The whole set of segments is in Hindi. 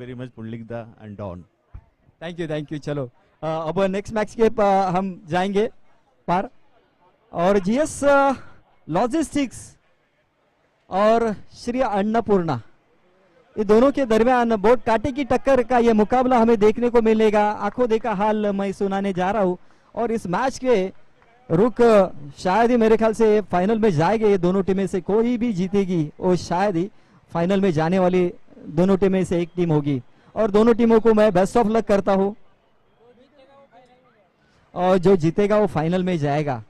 वेरी मच पुंडलिकदा एंड डॉन। Thank you. चलो अब नेक्स्ट मैच के हम जाएंगे पार। और जीएस लॉजिस्टिक्स और श्री अन्नपूर्णा, ये दोनों के दरमियान बहुत कांटे की टक्कर का ये मुकाबला हमें देखने को मिलेगा। आंखों देखा हाल मैं सुनाने जा रहा हूँ। और इस मैच के रुक शायद ही मेरे ख्याल से फाइनल में जाएंगे। ये दोनों टीमें से कोई भी जीतेगी वो शायद ही फाइनल में जाने वाली दोनों टीमें से एक टीम होगी। और दोनों टीमों को मैं बेस्ट ऑफ लक करता हूँ। और जो जीतेगा वो फाइनल में जाएगा,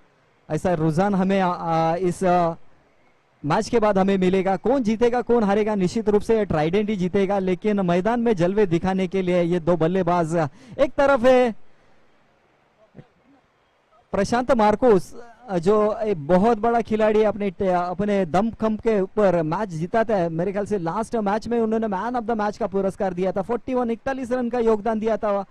ऐसा रुझान हमें इस मैच के बाद हमें मिलेगा। कौन जीतेगा कौन हारेगा, निश्चित रूप से ट्राइडेंट ही जीतेगा। लेकिन मैदान में जलवे दिखाने के लिए ये दो बल्लेबाज, एक तरफ है प्रशांत मार्कोस जो एक बहुत बड़ा खिलाड़ी, अपने दम खम के ऊपर मैच जीताता है। मेरे ख्याल से लास्ट मैच में उन्होंने मैन ऑफ द मैच का पुरस्कार दिया था। 41 रन का योगदान दिया था,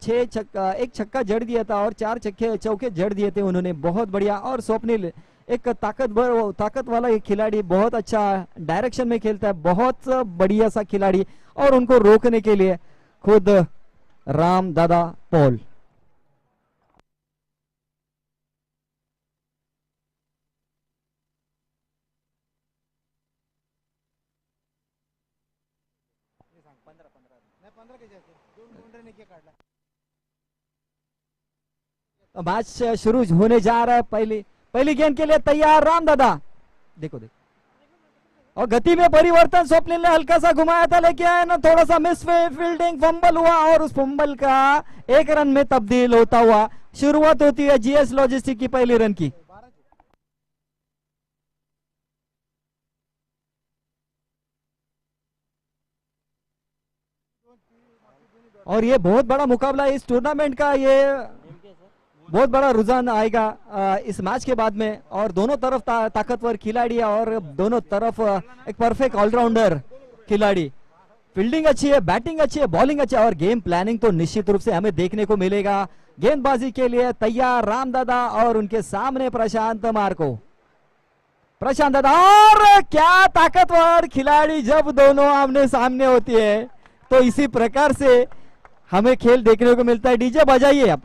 एक छक्का जड़ दिया था और 4 चौके जड़ दिए थे उन्होंने, बहुत बढ़िया। और स्वप्निल एक ताकत वाला एक खिलाड़ी, बहुत अच्छा डायरेक्शन में खेलता है, बहुत बढ़िया सा खिलाड़ी। और उनको रोकने के लिए खुद राम दादा पॉल। मैच शुरू होने जा रहा है। पहली गेंद के लिए तैयार राम दादा। देखो और गति में परिवर्तन, स्वप्निल ने हल्का सा घुमाया था लेकिन थोड़ा सा मिस फील्डिंग, फंबल हुआ और उस फंबल का 1 रन में तब्दील होता हुआ शुरुआत होती है जीएस लॉजिस्टिक की पहली रन की। और ये बहुत बड़ा मुकाबला इस टूर्नामेंट का, ये बहुत बड़ा रुझान आएगा इस मैच के बाद में। और दोनों तरफ ताकतवर खिलाड़ी और दोनों तरफ एक परफेक्ट ऑलराउंडर खिलाड़ी। फील्डिंग अच्छी है, बैटिंग अच्छी है, बॉलिंग अच्छी है और गेम प्लानिंग तो निश्चित रूप से हमें देखने को मिलेगा। गेंदबाजी के लिए तैयार रामदादा और उनके सामने प्रशांत मार्को। प्रशांत दादा, और क्या ताकतवर खिलाड़ी जब दोनों आमने सामने होती है तो इसी प्रकार से हमें खेल देखने को मिलता है। डीजे बजाइए अब।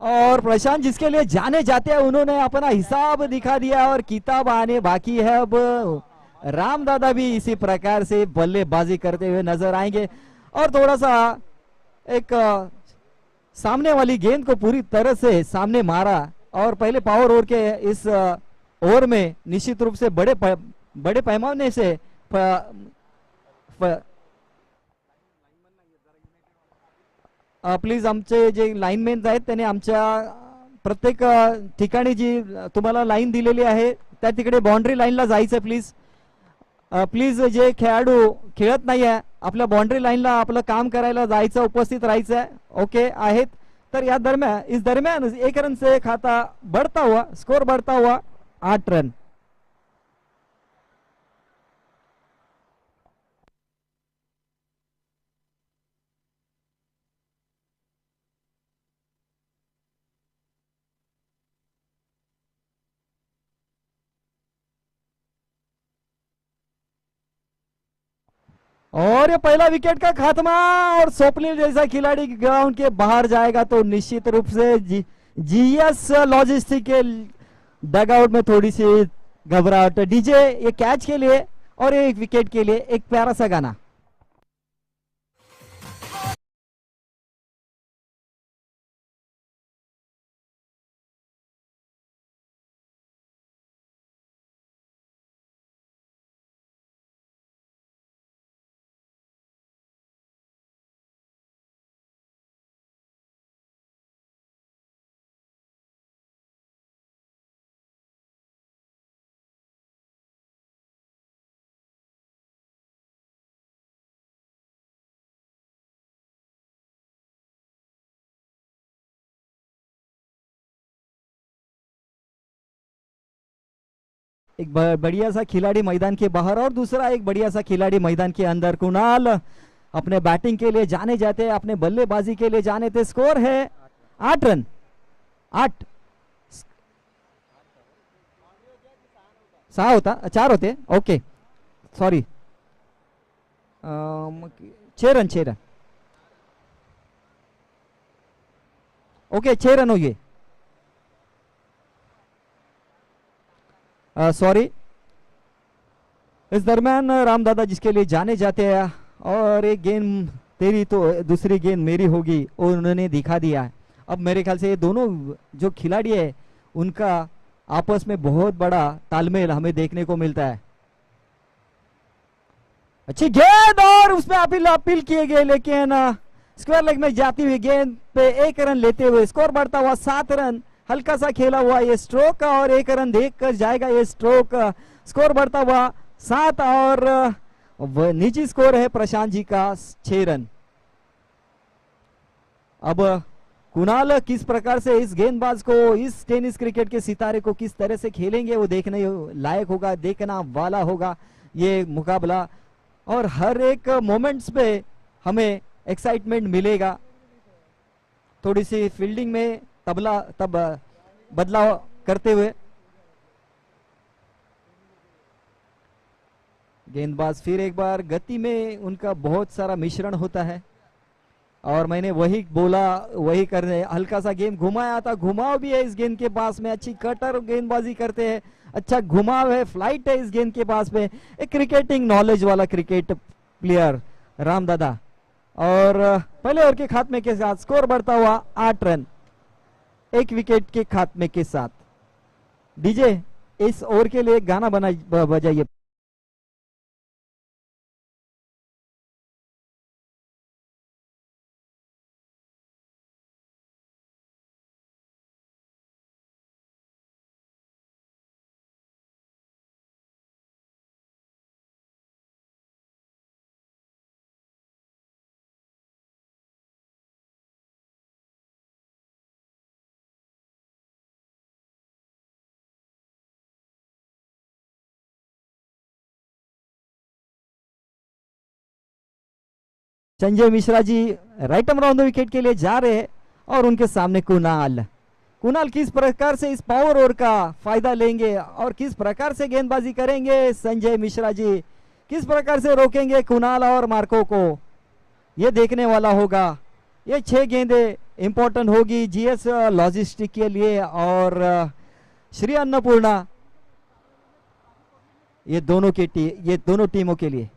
और प्रशांत जिसके लिए जाने जाते हैं उन्होंने अपना हिसाब दिखा दिया और किताब आने बाकी है। अब राम दादा भी इसी प्रकार से बल्लेबाजी करते हुए नजर आएंगे। और थोड़ा सा एक सामने वाली गेंद को पूरी तरह से सामने मारा। और पहले पावर ओवर के इस ओवर में निश्चित रूप से बड़े पैमाने से प्लीज आमचे जे लाईनमॅन आहेत त्याने आमच्या प्रत्येक ठिकाणी जी तुम्हाला लाईन दिलेली आहे त्या तिकडे बाउंड्री लाईनला जायचं प्लीज। प्लीज जे खेळाडू खेळत नाही आहे आपल्या बाउंड्री लाईनला आपलं काम करायला जायचं, उपस्थित राहायचं आहे। ओके आहेत तर इस दरम्यान 1 रन से खाता बढ़ता हुआ, स्कोर बढ़ता हुआ 8 रन। और ये पहला विकेट का खात्मा और स्वप्निल जैसा खिलाड़ी ग्राउंड के बाहर जाएगा तो निश्चित रूप से जीएस लॉजिस्टिक के डगआउट में थोड़ी सी घबराहट। डीजे ये कैच के लिए और एक विकेट के लिए एक प्यारा सा गाना। एक बढ़िया सा खिलाड़ी मैदान के बाहर और दूसरा एक बढ़िया सा खिलाड़ी मैदान के अंदर। कुणाल अपने बैटिंग के लिए जाने जाते, अपने बल्लेबाजी के लिए जाने थे। स्कोर है 8 रन, 8 6 होता, 4 होते. Okay, sorry. 6 run, 6 run. Okay, 6 run हो गए. सॉरी. इस दरम्यान रामदादा जिसके लिए जाने जाते हैं, और एक गेंद तेरी तो दूसरी गेंद मेरी होगी, और उन्होंने दिखा दिया. अब मेरे ख्याल से ये दोनों जो खिलाड़ी है उनका आपस में बहुत बड़ा तालमेल हमें देखने को मिलता है. अच्छी गेंद, और उसमें अपील किए गए, लेकिन स्क्वायर लेग में जाती हुई गेंद पे 1 रन लेते हुए स्कोर बढ़ता हुआ 7 रन. हल्का सा खेला हुआ ये स्ट्रोक, और 1 रन देख कर जाएगा ये स्ट्रोक. स्कोर बढ़ता हुआ 7, और निजी स्कोर है प्रशांत जी का 6 रन. अब कुणाल किस प्रकार से इस गेंदबाज को, इस टेनिस क्रिकेट के सितारे को किस तरह से खेलेंगे, वो देखने लायक होगा, देखना वाला होगा ये मुकाबला. और हर एक मोमेंट्स पे हमें एक्साइटमेंट मिलेगा. थोड़ी सी फील्डिंग में तब बदलाव करते हुए गेंदबाज फिर एक बार गति में उनका बहुत सारा मिश्रण होता है, और मैंने वही बोला, वही करने हल्का सा गेंद घुमाया था. घुमाव भी है इस गेंद के पास में, अच्छी कटर गेंदबाजी करते हैं, अच्छा घुमाव है, फ्लाइट है इस गेंद के पास में. एक क्रिकेटिंग नॉलेज वाला क्रिकेट प्लेयर रामदादा. और पहले ओवर के खात्मे के साथ स्कोर बढ़ता हुआ 8 रन, 1 विकेट के खात्मे के साथ. डीजे इस ओवर के लिए गाना बजाइए. Sanjay Mishra ji right arm on the wicket के लिए जा रहे हैं, और उनके सामने कुणाल किस प्रकार से इस पावर ओवर का फायदा लेंगे और किस प्रकार से गेंदबाजी करेंगे संजय मिश्रा जी, किस प्रकार से रोकेंगे कुणाल और मार्को को, ये देखने वाला होगा. ये 6 गेंदें इंपॉर्टेंट होगी जीएस लॉजिस्टिक के लिए और श्री अन्नपूर्णा, ये दोनों टीमों के लिए.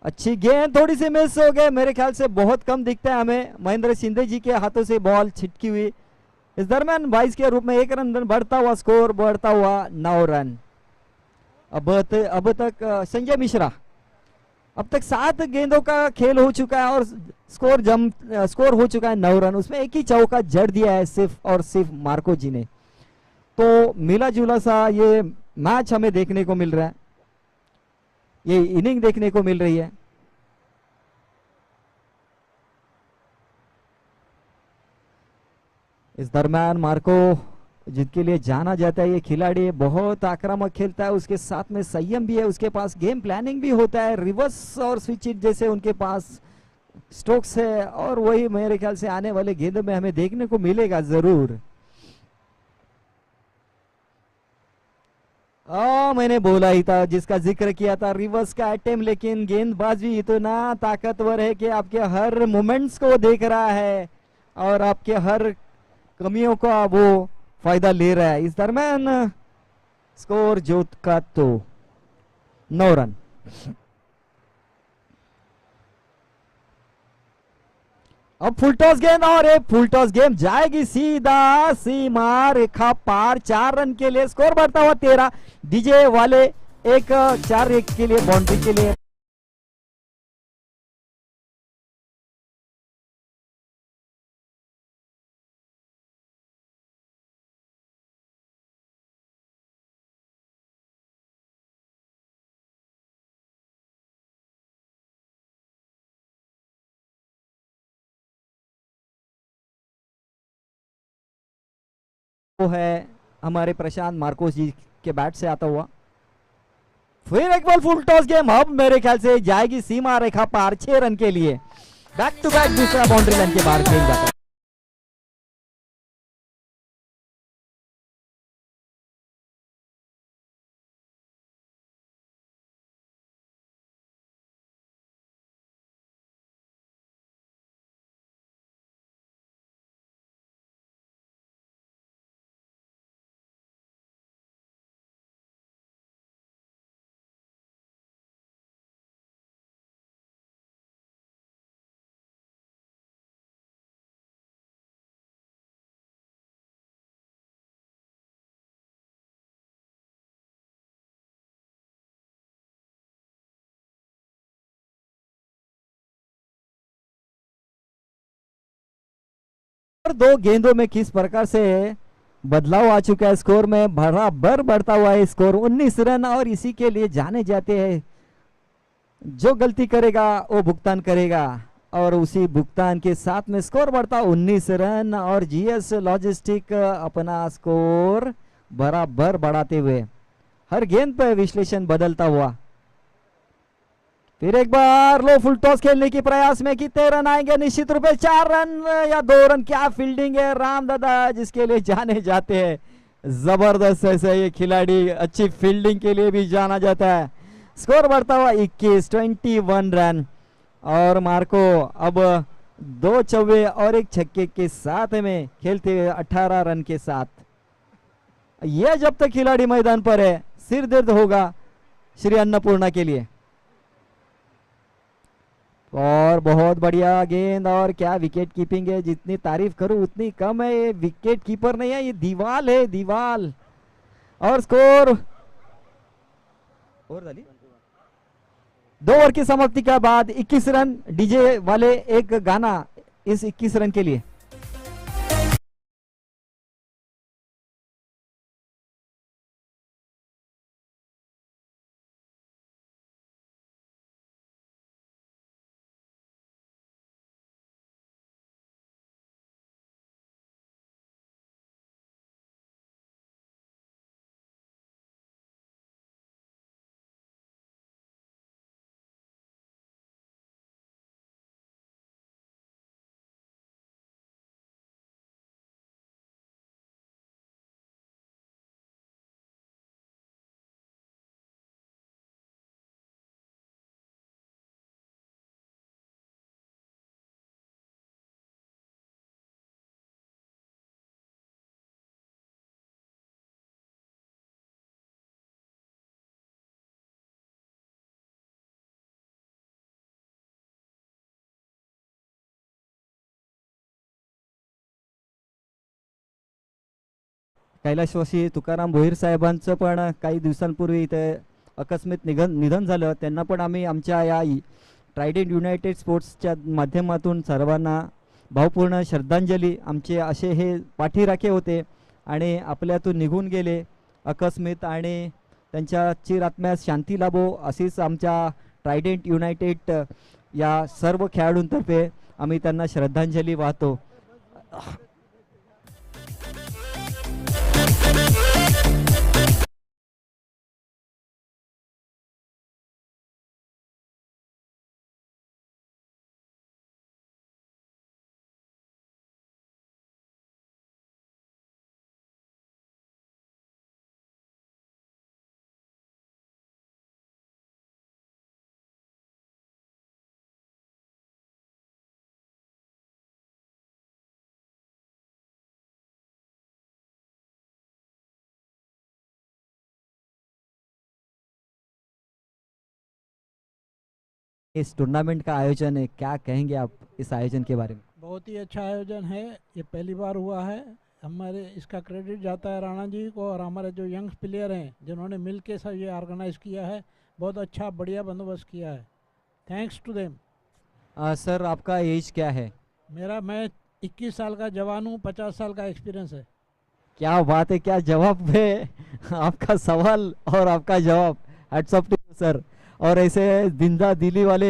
अच्छी गेंद, थोड़ी सी मिस हो गए, मेरे ख्याल से बहुत कम दिखता है हमें. महेंद्र शिंदे जी के हाथों से बॉल छिटकी हुई. इस दरम्यान 22 के रूप में 1 रन बढ़ता हुआ, स्कोर बढ़ता हुआ 9 रन. अब तक संजय मिश्रा, अब तक 7 गेंदों का खेल हो चुका है और स्कोर हो चुका है 9 रन. उसमें एक ही चौका जड़ दिया है सिर्फ और सिर्फ मार्को जी ने. तो मिला जुला सा ये मैच हमें देखने को मिल रहा है, ये इनिंग देखने को मिल रही है. इस दरम्यान मार्को जिसके लिए जाना जाता है, ये खिलाड़ी बहुत आक्रामक खेलता है, उसके साथ में संयम भी है, उसके पास गेम प्लानिंग भी होता है, रिवर्स और स्विच हिट जैसे उनके पास स्ट्रोक्स है, और वही मेरे ख्याल से आने वाले गेंदों में हमें देखने को मिलेगा जरूर. मैंने बोला ही था, जिसका जिक्र किया था, रिवर्स का अटेम्प्ट, लेकिन गेंदबाज भी इतना ताकतवर है कि आपके हर मोमेंट्स को देख रहा है और आपके हर कमियों का वो फायदा ले रहा है. इस दरम्यान स्कोर जोत का तो 9 रन. अब फुल टॉस गेंद, और एक फुल टॉस गेंद जाएगी सीधा सीमा रेखा पार. 4 रन के लिए स्कोर बढ़ता हुआ 13. डीजे वाले एक 4 के लिए बाउंड्री के लिए वो है हमारे प्रशांत मार्कोस जी के बैट से आता हुआ. फिर एक बार फुल टॉस गेम, अब मेरे ख्याल से जाएगी सीमा रेखा पार 6 रन के लिए. बैक टू बैक दूसरा बाउंड्री लाइन के बाहर खेल जाता है. और 2 गेंदों में किस प्रकार से बदलाव आ चुका है स्कोर में, बराबर बढ़ता हुआ है स्कोर 19 रन। और इसी के लिए जाने जाते हैं, जो गलती करेगा वो भुगतान करेगा, और उसी भुगतान के साथ में स्कोर बढ़ता 19 रन। और जीएस लॉजिस्टिक अपना स्कोर बराबर बढ़ाते हुए हर गेंद पर विश्लेषण बदलता हुआ। फिर एक बार लो फुल टॉस खेलने की प्रयास में कितने रन आएंगे, निश्चित रूप से 4 रन या 2 रन। क्या फील्डिंग है राम दादा, जिसके लिए जाने जाते हैं, जबरदस्त है ये खिलाड़ी, अच्छी फील्डिंग के लिए भी जाना जाता है। स्कोर बढ़ता हुआ 21 रन। और मार्को अब 2 चौवे और 1 छक्के के साथ में खेलते हुए 18 रन के साथ। यह जब तक खिलाड़ी मैदान पर है सिर दर्द होगा श्री अन्नपूर्णा के लिए। और बहुत बढ़िया गेंद, और क्या विकेट कीपिंग है, जितनी तारीफ करूं उतनी कम है। ये विकेट कीपर नहीं है, ये दीवाल है, दीवाल। और स्कोर और 2 ओवर की समाप्ति के बाद 21 रन। डीजे वाले एक गाना इस 21 रन के लिए। कैलाशवासी तुकाराम भोईर साहेबांचं पण काही दिवसांपूर्वी इथे आकस्मिक निधन झालं. त्यांना पण आम्ही आमच्या या ट्रायडेंट युनायटेड स्पोर्ट्सच्या माध्यमातून सर्वांना भावपूर्ण श्रद्धांजली. आमचे असे हे पाठीराखे होते आणि आपल्यातून निघून गेले आकस्मिक, आणि त्यांच्या चिरात्म्यास शांती लाभो अशीच आमच्या ट्रायडेंट युनायटेड या सर्व खेळाडूंतर्फे आम्ही त्यांना श्रद्धांजली वाहतो. इस टूर्नामेंट का आयोजन है, क्या कहेंगे आप इस आयोजन के बारे में? बहुत ही अच्छा आयोजन है, ये पहली बार हुआ है। हमारे इसका क्रेडिट जाता है राणा जी को और हमारे जो यंग प्लेयर हैं जिन्होंने मिल के सब ये ऑर्गेनाइज किया है। बहुत अच्छा बढ़िया बंदोबस्त किया है, थैंक्स टू देम। सर आपका एज क्या है? मैं 21 साल का जवान हूँ, 50 साल का एक्सपीरियंस है। क्या बात है, क्या जवाब है आपका सवाल और आपका जवाब, hats off to you sir. और ऐसे जिंदा दिली वाले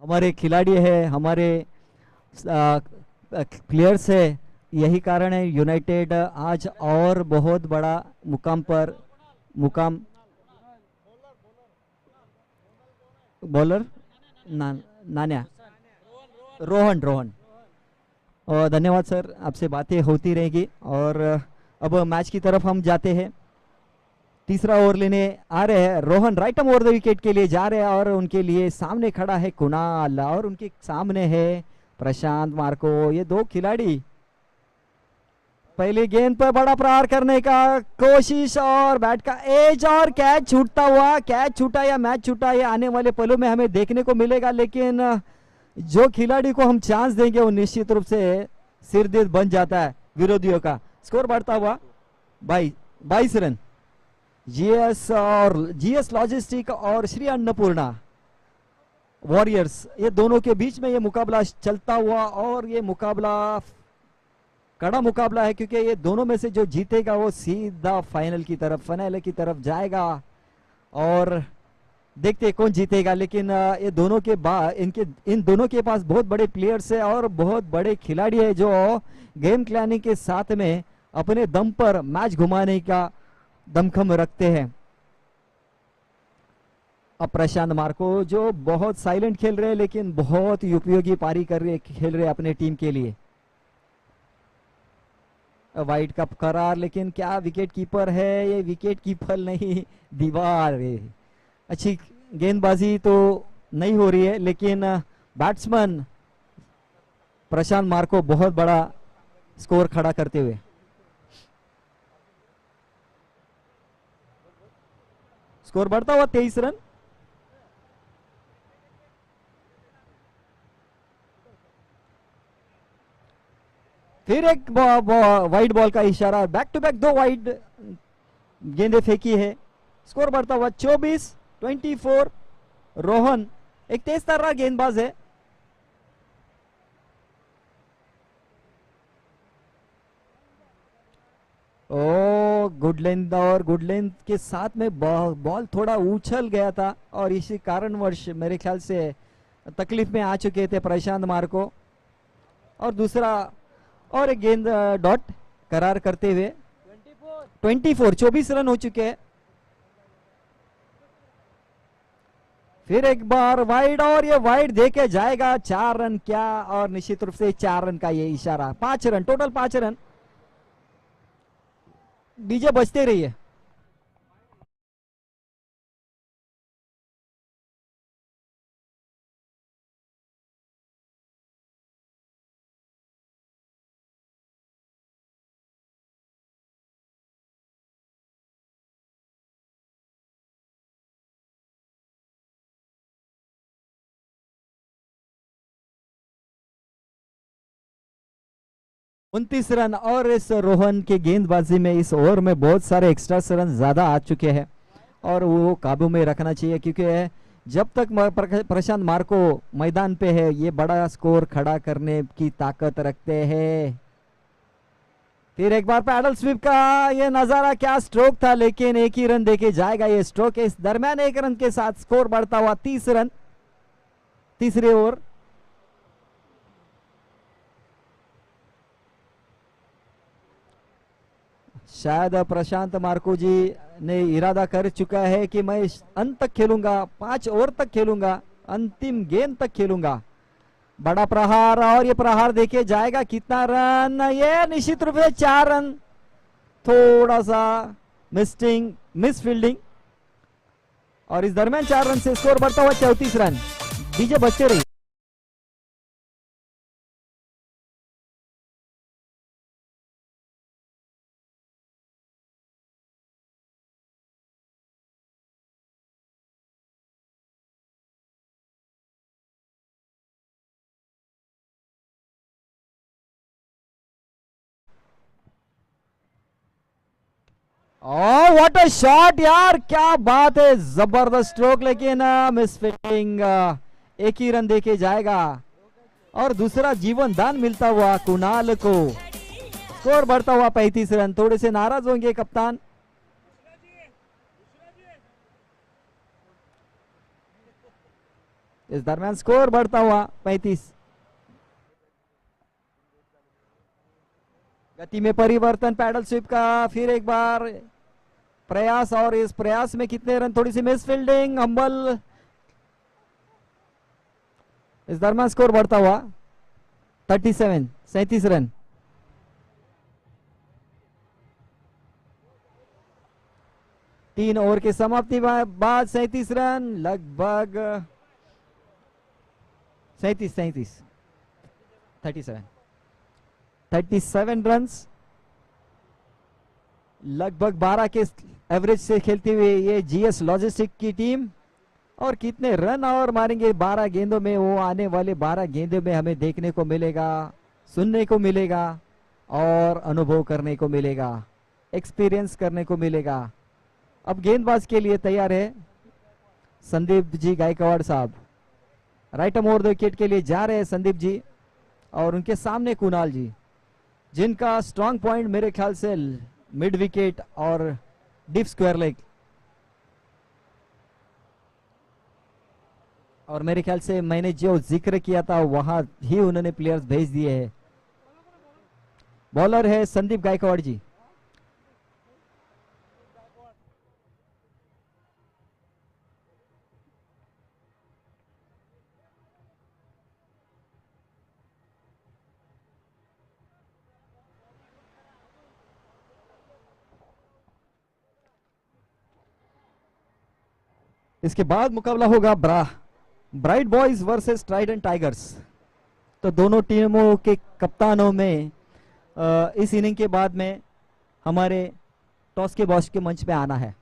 हमारे खिलाड़ी हैं, हमारे प्लेयर्स है, यही कारण है यूनाइटेड आज और बहुत बड़ा मुकाम बॉलर नान्या रोहन। और धन्यवाद सर, आपसे बातें होती रहेगी। और अब मैच की तरफ हम जाते हैं। तीसरा ओवर लेने आ रहे हैं Rohan, right arm over the wicket के लिए जा रहे हैं, और उनके लिए सामने खड़ा है कुणाल और उनके सामने है प्रशांत मार्को। ये 2 खिलाड़ी पहले गेंद पर बड़ा प्रहार करने का कोशिश, और बैट का एज, और कैच छूटा या मैच छूटा, ये आने वाले पलों में हमें देखने को मिलेगा। लेकिन जो खिलाड़ी को हम चांस देंगे वो निश्चित रूप से सिरदर्द बन जाता है विरोधियों का। स्कोर बढ़ता हुआ 22 रन। जीएस लॉजिस्टिक और श्री अन्नपूर्णा वॉरियर्स, ये दोनों के बीच में ये मुकाबला चलता हुआ, और ये मुकाबला कड़ा मुकाबला है, क्योंकि ये दोनों में से जो जीतेगा वो सीधा फाइनल की तरफ जाएगा। और देखते हैं कौन जीतेगा। लेकिन ये दोनों के इन दोनों के पास बहुत बड़े प्लेयर्स है और बहुत बड़े खिलाड़ी है जो गेम प्लानिंग के साथ में अपने दम पर मैच घुमाने का दमखम रखते हैं। अब प्रशांत मार्को जो बहुत साइलेंट खेल रहे हैं लेकिन बहुत ही उपयोगी पारी खेल रहे हैं अपने टीम के लिए। वाइड कप करार, लेकिन क्या विकेट कीपर है ये, विकेट कीपर नहीं दीवार है। अच्छी गेंदबाजी तो नहीं हो रही है, लेकिन बैट्समैन प्रशांत मार्को बहुत बड़ा स्कोर खड़ा करते हुए। स्कोर बढ़ता हुआ 23 रन। फिर एक वाइड बॉल का इशारा, बैक टू बैक 2 वाइड गेंदें फेंकी है। स्कोर बढ़ता हुआ 24 रोहन एक तेज तर्रार गेंदबाज है। ओ गुड लेंथ, और गुड लेंथ के साथ में बॉल थोड़ा उछल गया था और इसी कारणवश मेरे ख्याल से तकलीफ में आ चुके थे प्रशांत मार्को। और दूसरा और एक गेंद डॉट करार करते हुए 24 रन हो चुके हैं। फिर एक बार वाइड, और ये वाइड देके जाएगा 4 रन क्या, और निश्चित रूप से 4 रन का ये इशारा। 5 रन टोटल, 5 रन। डीजे बजते रहिए। उनतीस रन, और इस रोहन के गेंदबाजी में इस ओवर में बहुत सारे एक्स्ट्रा रन ज्यादा आ चुके हैं और वो काबू में रखना चाहिए, क्योंकि जब तक प्रशांत मार्को मैदान पे है ये बड़ा स्कोर खड़ा करने की ताकत रखते हैं। फिर एक बार पैडल स्वीप का ये नजारा, क्या स्ट्रोक था, लेकिन एक ही रन देके जाएगा ये स्ट्रोक। इस दरमियान 1 रन के साथ स्कोर बढ़ता हुआ 30 रन तीसरे ओवर। शायद प्रशांत मार्को जी ने इरादा कर चुका है कि मैं अंत तक खेलूंगा, 5 ओवर तक खेलूंगा, अंतिम गेंद तक खेलूंगा। बड़ा प्रहार, और ये प्रहार देके जाएगा कितना रन, ये निश्चित रूप से 4 रन। थोड़ा सा मिस फील्डिंग, और इस दरमियान 4 रन से स्कोर बढ़ता हुआ 34 रन। डीजे बचते रही। ओह व्हाट अ शॉट यार, क्या बात है, जबरदस्त स्ट्रोक, लेकिन मिस फील्डिंग। एक ही रन देके जाएगा और दूसरा जीवन दान मिलता हुआ कुणाल को। स्कोर बढ़ता हुआ 35 रन। थोड़े से नाराज होंगे कप्तान। इस दरमियान स्कोर बढ़ता हुआ 35। गति में परिवर्तन पैडल स्वीप का, फिर एक बार प्रयास, और इस प्रयास में कितने रन, थोड़ी सी मिस फील्डिंग, हम्बल। इस दरमियान स्कोर बढ़ता हुआ 37 रन। तीन ओवर के समाप्ति बाद 37 रन, लगभग 37 रन, लगभग 12 के एवरेज से खेलते हुए ये जीएस लॉजिस्टिक की टीम। और कितने रन और मारेंगे 12 गेंदों में, वो आने वाले 12 गेंदों में हमें देखने को मिलेगा, सुनने को मिलेगा और अनुभव करने को मिलेगा, एक्सपीरियंस करने को मिलेगा। अब गेंदबाज के लिए तैयार है संदीप जी गायकवाड़ साहब। राइट ओवर द विकेट के लिए जा रहे हैं संदीप जी, और उनके सामने कुणाल जी, जिनका स्ट्रांग पॉइंट मेरे ख्याल से मिड विकेट और डीप स्क्वायर लेग, और मेरे ख्याल से मैंने जो जिक्र किया था वहां ही उन्होंने प्लेयर्स भेज दिए हैं। बॉलर है संदीप गायकवाड़ जी। इसके बाद मुकाबला होगा bright boys versus Trident tigers. तो दोनों टीमों के कप्तानों में इस इनिंग के बाद में हमारे टॉस के बॉस के मंच पे आना है।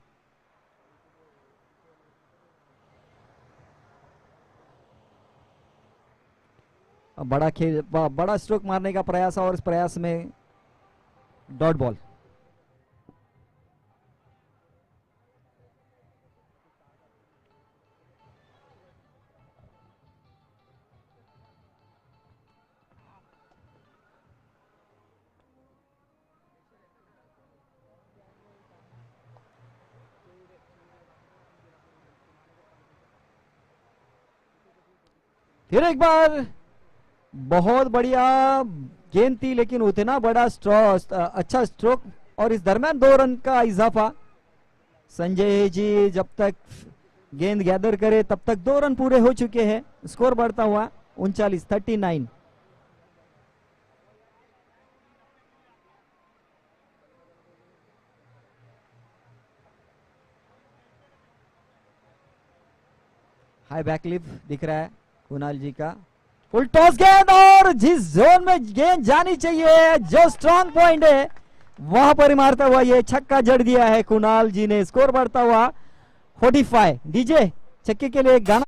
बड़ा स्ट्रोक मारने का प्रयास और इस प्रयास में डॉट बॉल। फिर एक बार बहुत बढ़िया गेंद थी, लेकिन उतना बड़ा अच्छा स्ट्रोक, और इस दरमियान 2 रन का इजाफा। संजय जी जब तक गेंद गैदर करे तब तक 2 रन पूरे हो चुके हैं। स्कोर बढ़ता हुआ 39 हाई बैकलिप दिख रहा है कुणाल जी का। फुल टॉस गेंद, और जिस जोन में गेंद जानी चाहिए, जो स्ट्रांग पॉइंट है, वहां पर मारता हुआ ये छक्का जड़ दिया है कुणाल जी ने। स्कोर बढ़ता हुआ 45। डीजे छक्के के लिए गाना।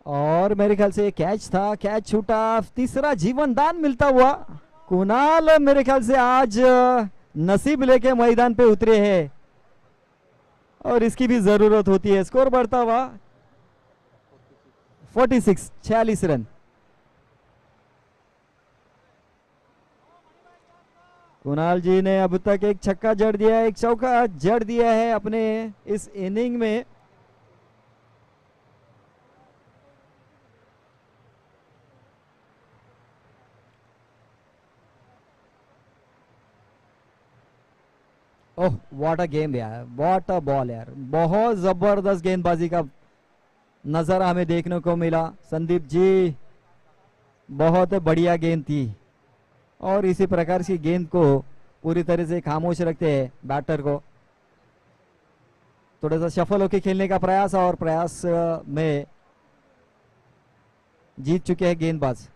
और मेरे ख्याल से कैच था, कैच छूटा। तीसरा जीवन दान मिलता हुआ कुणाल मेरे ख्याल से आज नसीब लेके मैदान पे उतरे हैं, और इसकी भी जरूरत होती है। स्कोर बढ़ता हुआ 46 रन। कुणाल जी ने अब तक एक छक्का जड़ दिया है, एक चौका जड़ दिया है अपने इस इनिंग में। ओह व्हाट अ गेम यार, व्हाट अ बॉल यार। बहुत जबरदस्त गेंदबाजी का नजारा हमें देखने को मिला। संदीप जी बहुत बढ़िया गेंद थी, और इसी प्रकार की गेंद को पूरी तरह से खामोश रखते हैं बैटर को। थोड़ा सा सफल होकर खेलने का प्रयास, और प्रयास में जीत चुके हैं गेंदबाज।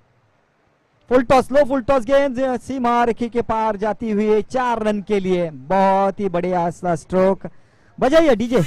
फुल टॉस, लो फुल टॉस गेंद सीमा रेखा के पार जाती हुई 4 रन के लिए। बहुत ही बढ़िया स्ट्रोक। बजाइए डीजे।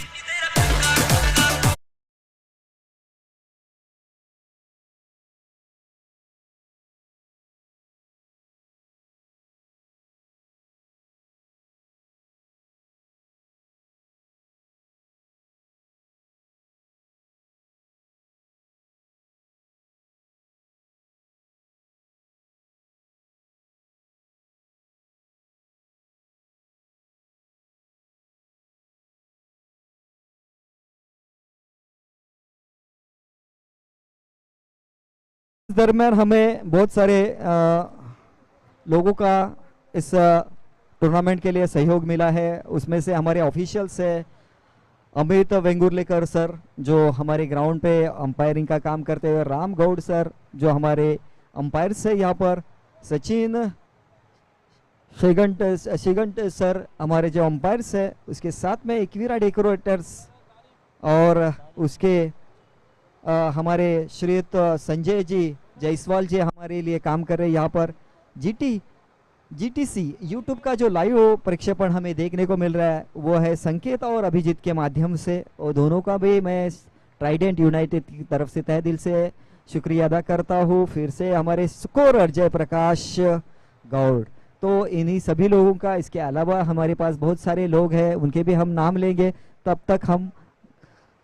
इस दरमियान हमें बहुत सारे लोगों का इस टूर्नामेंट के लिए सहयोग मिला है। उसमें से हमारे ऑफिशियल्स है अमित वेंगुर्लेकर सर, जो हमारे ग्राउंड पे अंपायरिंग का काम करते हुए, राम गौड़ सर जो हमारे अंपायर्स है यहाँ पर, सचिन शिगंट सर हमारे जो अंपायर्स है, उसके साथ में इक्विरा डेकोरेटर्स, और उसके हमारे श्रीयुत संजय जी जायसवाल जी हमारे लिए काम कर रहे हैं यहाँ पर। जीटीसी यूट्यूब का जो लाइव प्रक्षेपण हमें देखने को मिल रहा है वो है संकेत और अभिजीत के माध्यम से, और दोनों का भी मैं ट्राइडेंट यूनाइटेड की तरफ से तहे दिल से शुक्रिया अदा करता हूँ। फिर से हमारे स्कोरर जयप्रकाश गौड़, तो इन्हीं सभी लोगों का, इसके अलावा हमारे पास बहुत सारे लोग हैं उनके भी हम नाम लेंगे। तब तक हम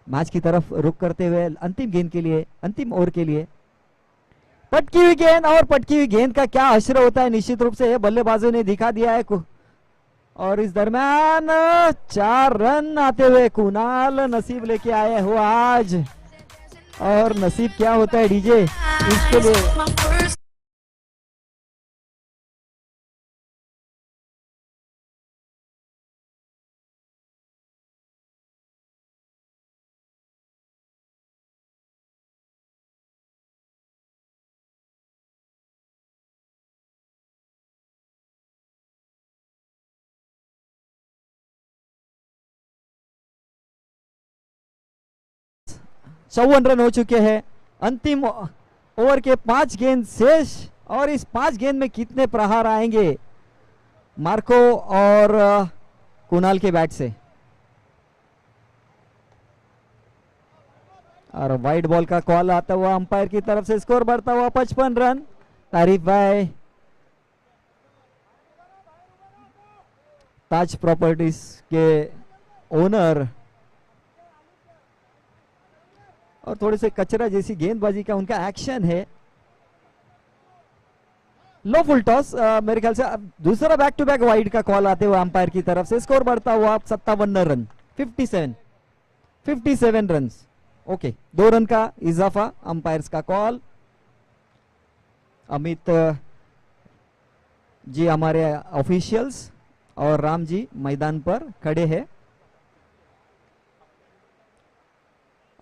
मैच की तरफ रुख करते हुए अंतिम गेंद के लिए, अंतिम ओवर के लिए, पटकी हुई गेंद, और पटकी हुई गेंद का क्या असर होता है निश्चित रूप से बल्लेबाजों ने दिखा दिया है। और इस दरम्यान 4 रन आते हुए कुणाल नसीब लेके आए हो आज, और नसीब क्या होता है डीजे इसके लिए। चौवन रन हो चुके हैं, अंतिम ओवर के 5 गेंद शेष, और इस 5 गेंद में कितने प्रहार आएंगे मार्को और कुणाल के बैट से। और वाइड बॉल का कॉल आता हुआ अंपायर की तरफ से, स्कोर बढ़ता हुआ 55 रन। तारीफ भाई ताज प्रॉपर्टीज के ओनर, और थोड़े से कचरा जैसी गेंदबाजी का उनका एक्शन है। लो फुल टॉस, मेरे ख्याल से अब दूसरा बैक टू बैक वाइड का कॉल आते हुए अंपायर की तरफ से, स्कोर बढ़ता हुआ 57 रन, 57 रन। ओके, 2 रन का इजाफा, अंपायर्स का कॉल। अमित जी हमारे ऑफिशियल्स और राम जी मैदान पर खड़े हैं,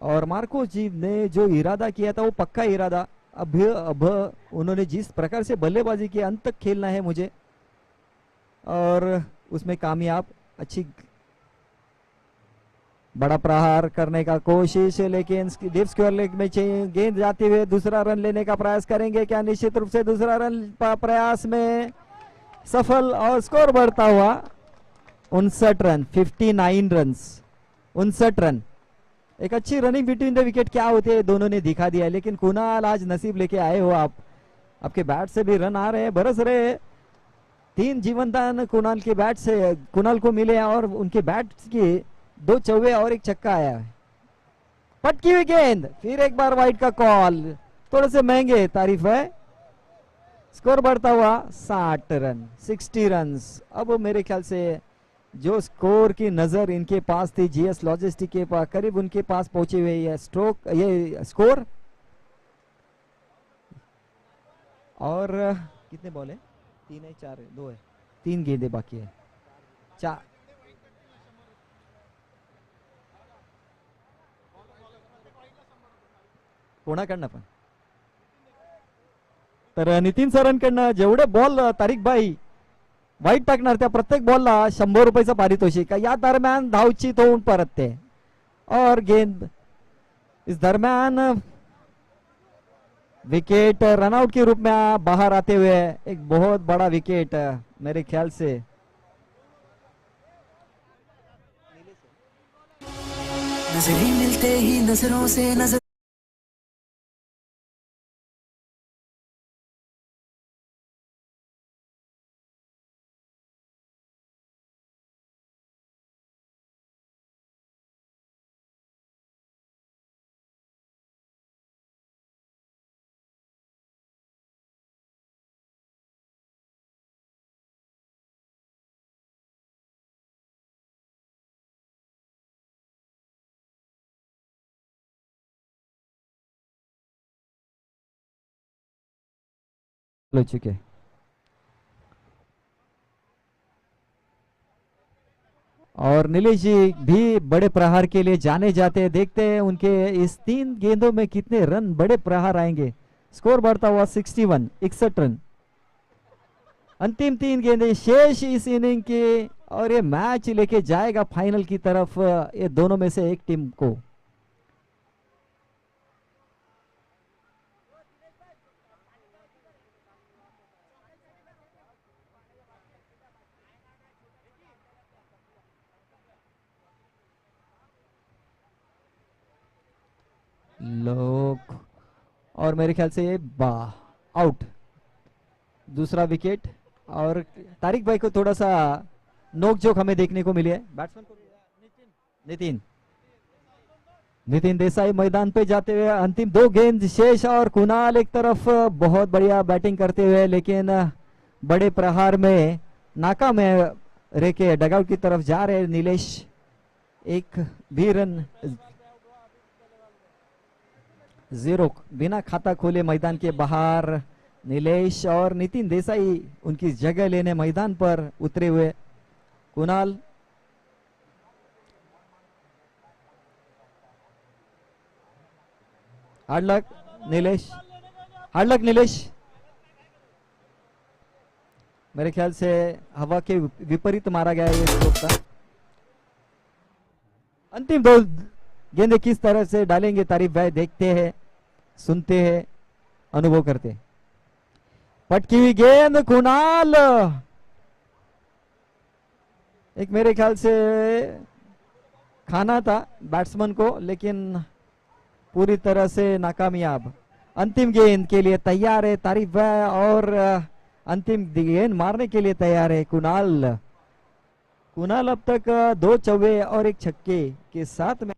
और मार्को जी ने जो इरादा किया था वो पक्का इरादा, अब उन्होंने जिस प्रकार से बल्लेबाजी की अंत तक खेलना है मुझे, और उसमें कामयाब, अच्छी बड़ा प्रहार करने का कोशिश, लेकिन डीप स्क्वायर लेग में गेंद जाते हुए दूसरा रन लेने का प्रयास करेंगे क्या? निश्चित रूप से दूसरा रन प्रयास में सफल, और स्कोर बढ़ता हुआ 59 रन, 59 रन, 59 रन। एक अच्छी रनिंग बिटवीन द विकेट क्या होती है दोनों ने दिखा दिया, लेकिन कुणाल आज नसीब लेके आए हो आप, आपके बैट से भी रन आ रहे हैं, बरस रहे हैं। 3 जीवनदान कुणाल के बैट से कुणाल को मिले, और उनके बैट की 2 चौवे और 1 छक्का आया है। पटकी हुई गेंद, फिर एक बार वाइड का कॉल, थोड़े से महंगे, तारीफ है। स्कोर बढ़ता हुआ 60 रन, 60 रन। अब मेरे ख्याल से जो स्कोर की नजर इनके पास थी जीएस लॉजिस्टिक के पास, करीब उनके पास पहुंची हुई है स्ट्रोक, ये स्कोर। और कितने बॉल है? 3 है, 4 है, 2 है, 3 गेंदे बाकी है, 4। कोणाकडनं पण तर नितीन सरांकडनं जेवढे बॉल तारिक भाई वाईट टाकणार त्या प्रत्येक बॉलला 100 रुपयाचं पारितोषिक, या दरम्यान धावचीत होऊन परतते, और गेंद इस दरम्यान विकेट रनआउट के रूप में बाहर आते हुए, एक बहुत बड़ा विकेट मेरे ख्याल से। नजरें मिलते ही नजरों से नजर हो चुके, और नीलेश जी भी बड़े प्रहार के लिए जाने जाते हैं। देखते हैं उनके इस 3 गेंदों में कितने रन, बड़े प्रहार आएंगे। स्कोर बढ़ता हुआ 61, 61 रन। अंतिम 3 गेंदें शेष इस इनिंग के, और ये मैच लेके जाएगा फाइनल की तरफ ये दोनों में से एक टीम को। लोग, और मेरे ख्याल से ये आउट, दूसरा विकेट। और तारिक भाई को थोड़ा सा नोक-झोंक हमें देखने को मिली है। बैट्समैन को नितिन देसाई मैदान पे जाते हुए, अंतिम 2 गेंद शेष और कुणाल एक तरफ बहुत बढ़िया बैटिंग करते हुए, लेकिन बड़े प्रहार में नाकाम है। रेके डगआउट की तरफ जा रहे नीलेश, एक भी रन 0, बिना खाता खोले मैदान के बाहर नीलेश, और नितिन देसाई उनकी जगह लेने मैदान पर उतरे हुए। कुणाल हार्ड लक नीलेश, मेरे ख्याल से हवा के विपरीत मारा गया है ये स्ट्रोक का। अंतिम 2 गेंदें किस तरह से डालेंगे तारिक भाई, देखते हैं, सुनते हैं, अनुभव करते हैं। पटकी हुई गेंद, कुणाल, एक मेरे ख्याल से खाना था बैट्समैन को, लेकिन पूरी तरह से नाकामयाब। अंतिम गेंद के लिए तैयार है तारिक भाई, और अंतिम गेंद मारने के लिए तैयार है कुणाल। अब तक 2 चौके और 1 छक्के के साथ में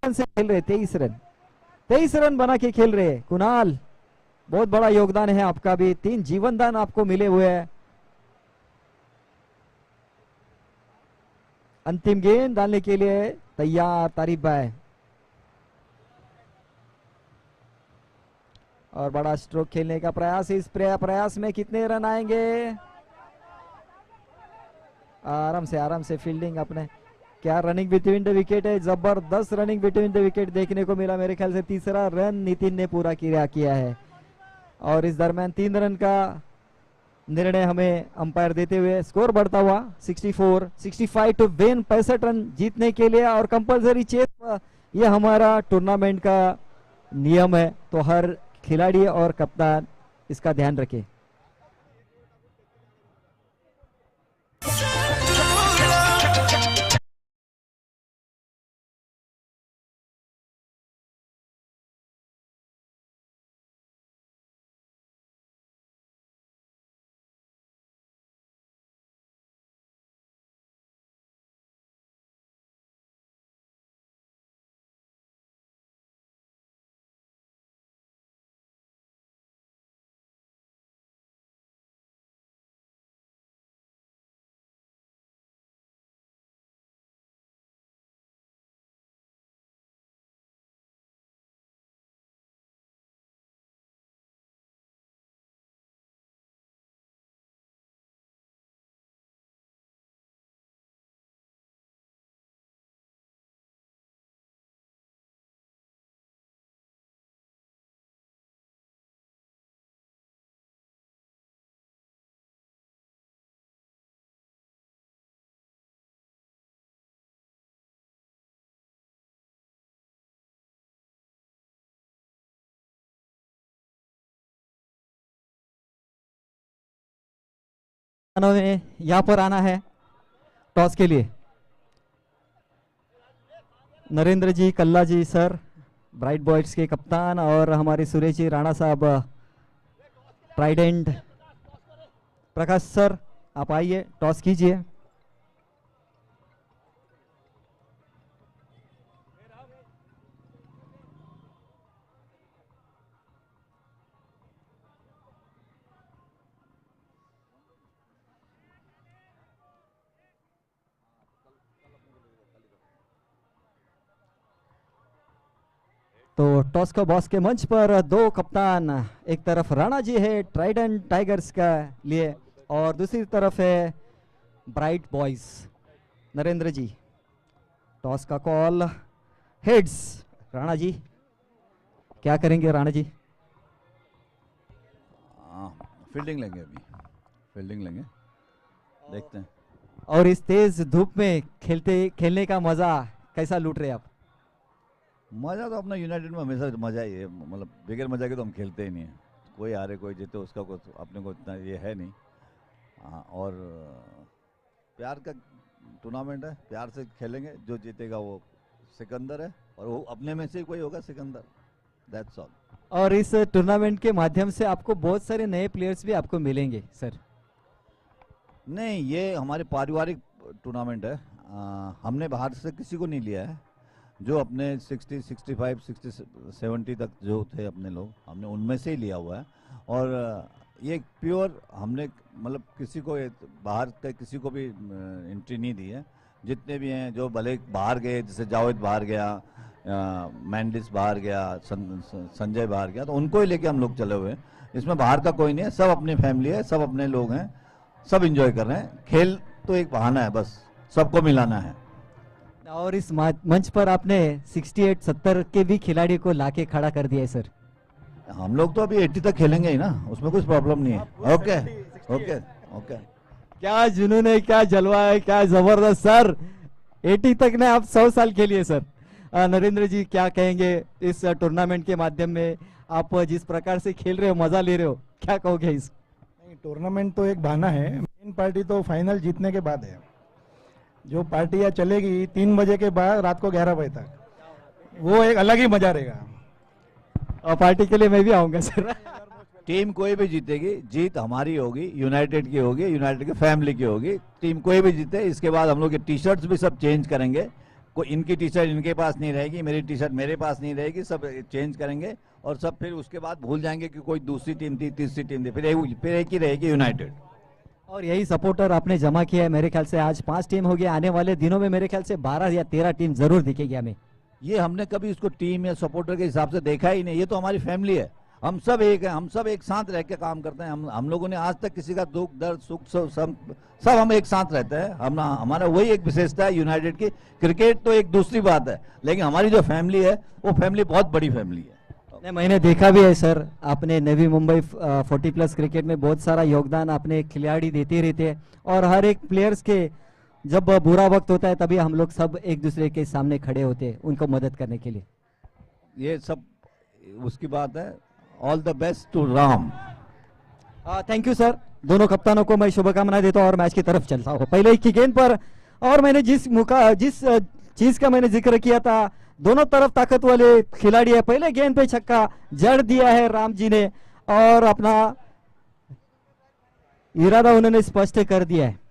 से खेल रहे, 23 रन बना के खेल रहे कुणाल। बहुत बड़ा योगदान है आपका भी, 3 जीवन दान आपको मिले हुए हैं। अंतिम गेंद डालने के लिए तैयार तारिक भाई, और बड़ा स्ट्रोक खेलने का प्रयास। इस प्रयास में कितने रन आएंगे? आराम से फील्डिंग अपने, क्या रनिंग बिटवीन द विकेट है, जबरदस्त रनिंग बिटवीन द विकेट देखने को मिला। मेरे ख्याल से तीसरा रन नितिन ने पूरा किया है, और इस दरमियान 3 रन का निर्णय हमें अंपायर देते हुए स्कोर बढ़ता हुआ 65 टू विन, 65 रन जीतने के लिए, और कंपलसरी चेस ये हमारा टूर्नामेंट का नियम है, तो हर खिलाड़ी और कप्तान इसका ध्यान रखे। में यहाँ पर आना है टॉस के लिए। नरेंद्र जी, कल्ला जी सर, ब्राइट बॉयज के कप्तान, और हमारे सुरेश जी राणा साहब ट्राइडेंट, प्रकाश सर आप आइए, टॉस कीजिए। तो टॉस का बॉस के मंच पर 2 कप्तान, एक तरफ राणा जी है ट्राइडेंट टाइगर्स का लिए, और दूसरी तरफ है ब्राइट बॉयज नरेंद्र जी। टॉस का कॉल हेड्स, राणा जी क्या करेंगे? राणा जी फील्डिंग लेंगे, अभी फील्डिंग लेंगे, देखते हैं। और इस तेज धूप में खेलने का मजा कैसा लूट रहे आप? मज़ा तो अपना यूनाइटेड में हमेशा मज़ा ही है, मतलब बगैर मज़ा के तो हम खेलते ही नहीं है। कोई हारे कोई जीते उसका कुछ अपने को इतना ये है नहीं। हाँ, और प्यार का टूर्नामेंट है, प्यार से खेलेंगे, जो जीतेगा वो सिकंदर है, और वो अपने में से ही कोई होगा सिकंदर, दैट्स ऑल। और इस टूर्नामेंट के माध्यम से आपको बहुत सारे नए प्लेयर्स भी आपको मिलेंगे सर। नहीं, ये हमारे पारिवारिक टूर्नामेंट है, हमने बाहर से किसी को नहीं लिया है। जो अपने 60, 65, 60, 70 तक जो थे अपने लोग, हमने उनमें से ही लिया हुआ है। और ये प्योर हमने मतलब किसी को बाहर का किसी को भी एंट्री नहीं दी है। जितने भी हैं जो भले बाहर गए, जैसे जावेद बाहर गया, मैंडिस बाहर गया, संजय बाहर गया, तो उनको ही लेके हम लोग चले हुए हैं। इसमें बाहर का कोई नहीं है, सब अपनी फैमिली है, सब अपने लोग हैं, सब एंजॉय कर रहे हैं। खेल तो एक बहाना है, बस सबको मिलाना है। और इस मंच पर आपने 68, 70 के भी खिलाड़ी को लाके खड़ा कर दिया है सर। हम लोग तो अभी 80 तक खेलेंगे ही ना, उसमें कुछ प्रॉब्लम नहीं है। Okay okay okay. क्या जुनून है, क्या जलवा है, क्या जबरदस्त सर। 80 तक ने आप 100 साल खेलिए सर। नरेंद्र जी क्या कहेंगे इस टूर्नामेंट के माध्यम में? आप जिस प्रकार से खेल रहे हो, मजा ले रहे हो, क्या कहोगे इस? नहीं, टूर्नामेंट तो एक बहाना है, मेन पार्टी तो फाइनल जीतने के बाद है। जो पार्टियां चलेगी 3 बजे के बाद रात को 11 बजे तक, वो एक अलग ही मजा रहेगा। और पार्टी के लिए मैं भी आऊंगा सर। टीम कोई भी जीतेगी, जीत हमारी होगी, यूनाइटेड की होगी, यूनाइटेड की फैमिली की होगी। टीम कोई भी जीते, इसके बाद हम लोग के टी शर्ट्स भी सब चेंज करेंगे। कोई इनकी टी शर्ट इनके पास नहीं रहेगी, मेरी टी शर्ट मेरे पास नहीं रहेगी, सब चेंज करेंगे। और सब फिर उसके बाद भूल जाएंगे कि कोई दूसरी टीम थी, तीसरी टीम थी, फिर एक ही रहेगी, यूनाइटेड। और यही सपोर्टर आपने जमा किया है। मेरे ख्याल से आज 5 टीम हो गया, आने वाले दिनों में मेरे ख्याल से 12 या 13 टीम जरूर दिखेगी हमें। ये हमने कभी इसको टीम या सपोर्टर के हिसाब से देखा ही नहीं। ये तो हमारी फैमिली है, हम सब एक हैं, हम सब एक साथ रह के काम करते हैं। हम लोगों ने आज तक किसी का दुख दर्द सुख सब हम एक साथ रहते हैं। हमारा वही एक विशेषता है यूनाइटेड की। क्रिकेट तो एक दूसरी बात है, लेकिन हमारी जो फैमिली है वो फैमिली बहुत बड़ी फैमिली है। नहीं, मैंने देखा भी है सर, आपने नवी मुंबई 40+ क्रिकेट में बहुत सारा योगदान आपने खिलाड़ी देते रहते हैं। और हर एक प्लेयर्स के जब बुरा वक्त होता है तभी हम लोग सब एक दूसरे के सामने खड़े होते हैं उनको मदद करने के लिए। ये सब उसकी बात है। All the best to Ram. Thank you sir. दोनों कप्तानों को मैं शुभकामनाएं देता हूं और मैच की तरफ चलता हूं। पहले एक ही गेंद पर, और मैंने जिस चीज का मैंने जिक्र किया था, दोनों तरफ ताकत वाले खिलाड़ी है। पहले गेंद पे छक्का जड़ दिया है राम जी ने, और अपना इरादा उन्होंने स्पष्ट कर दिया है।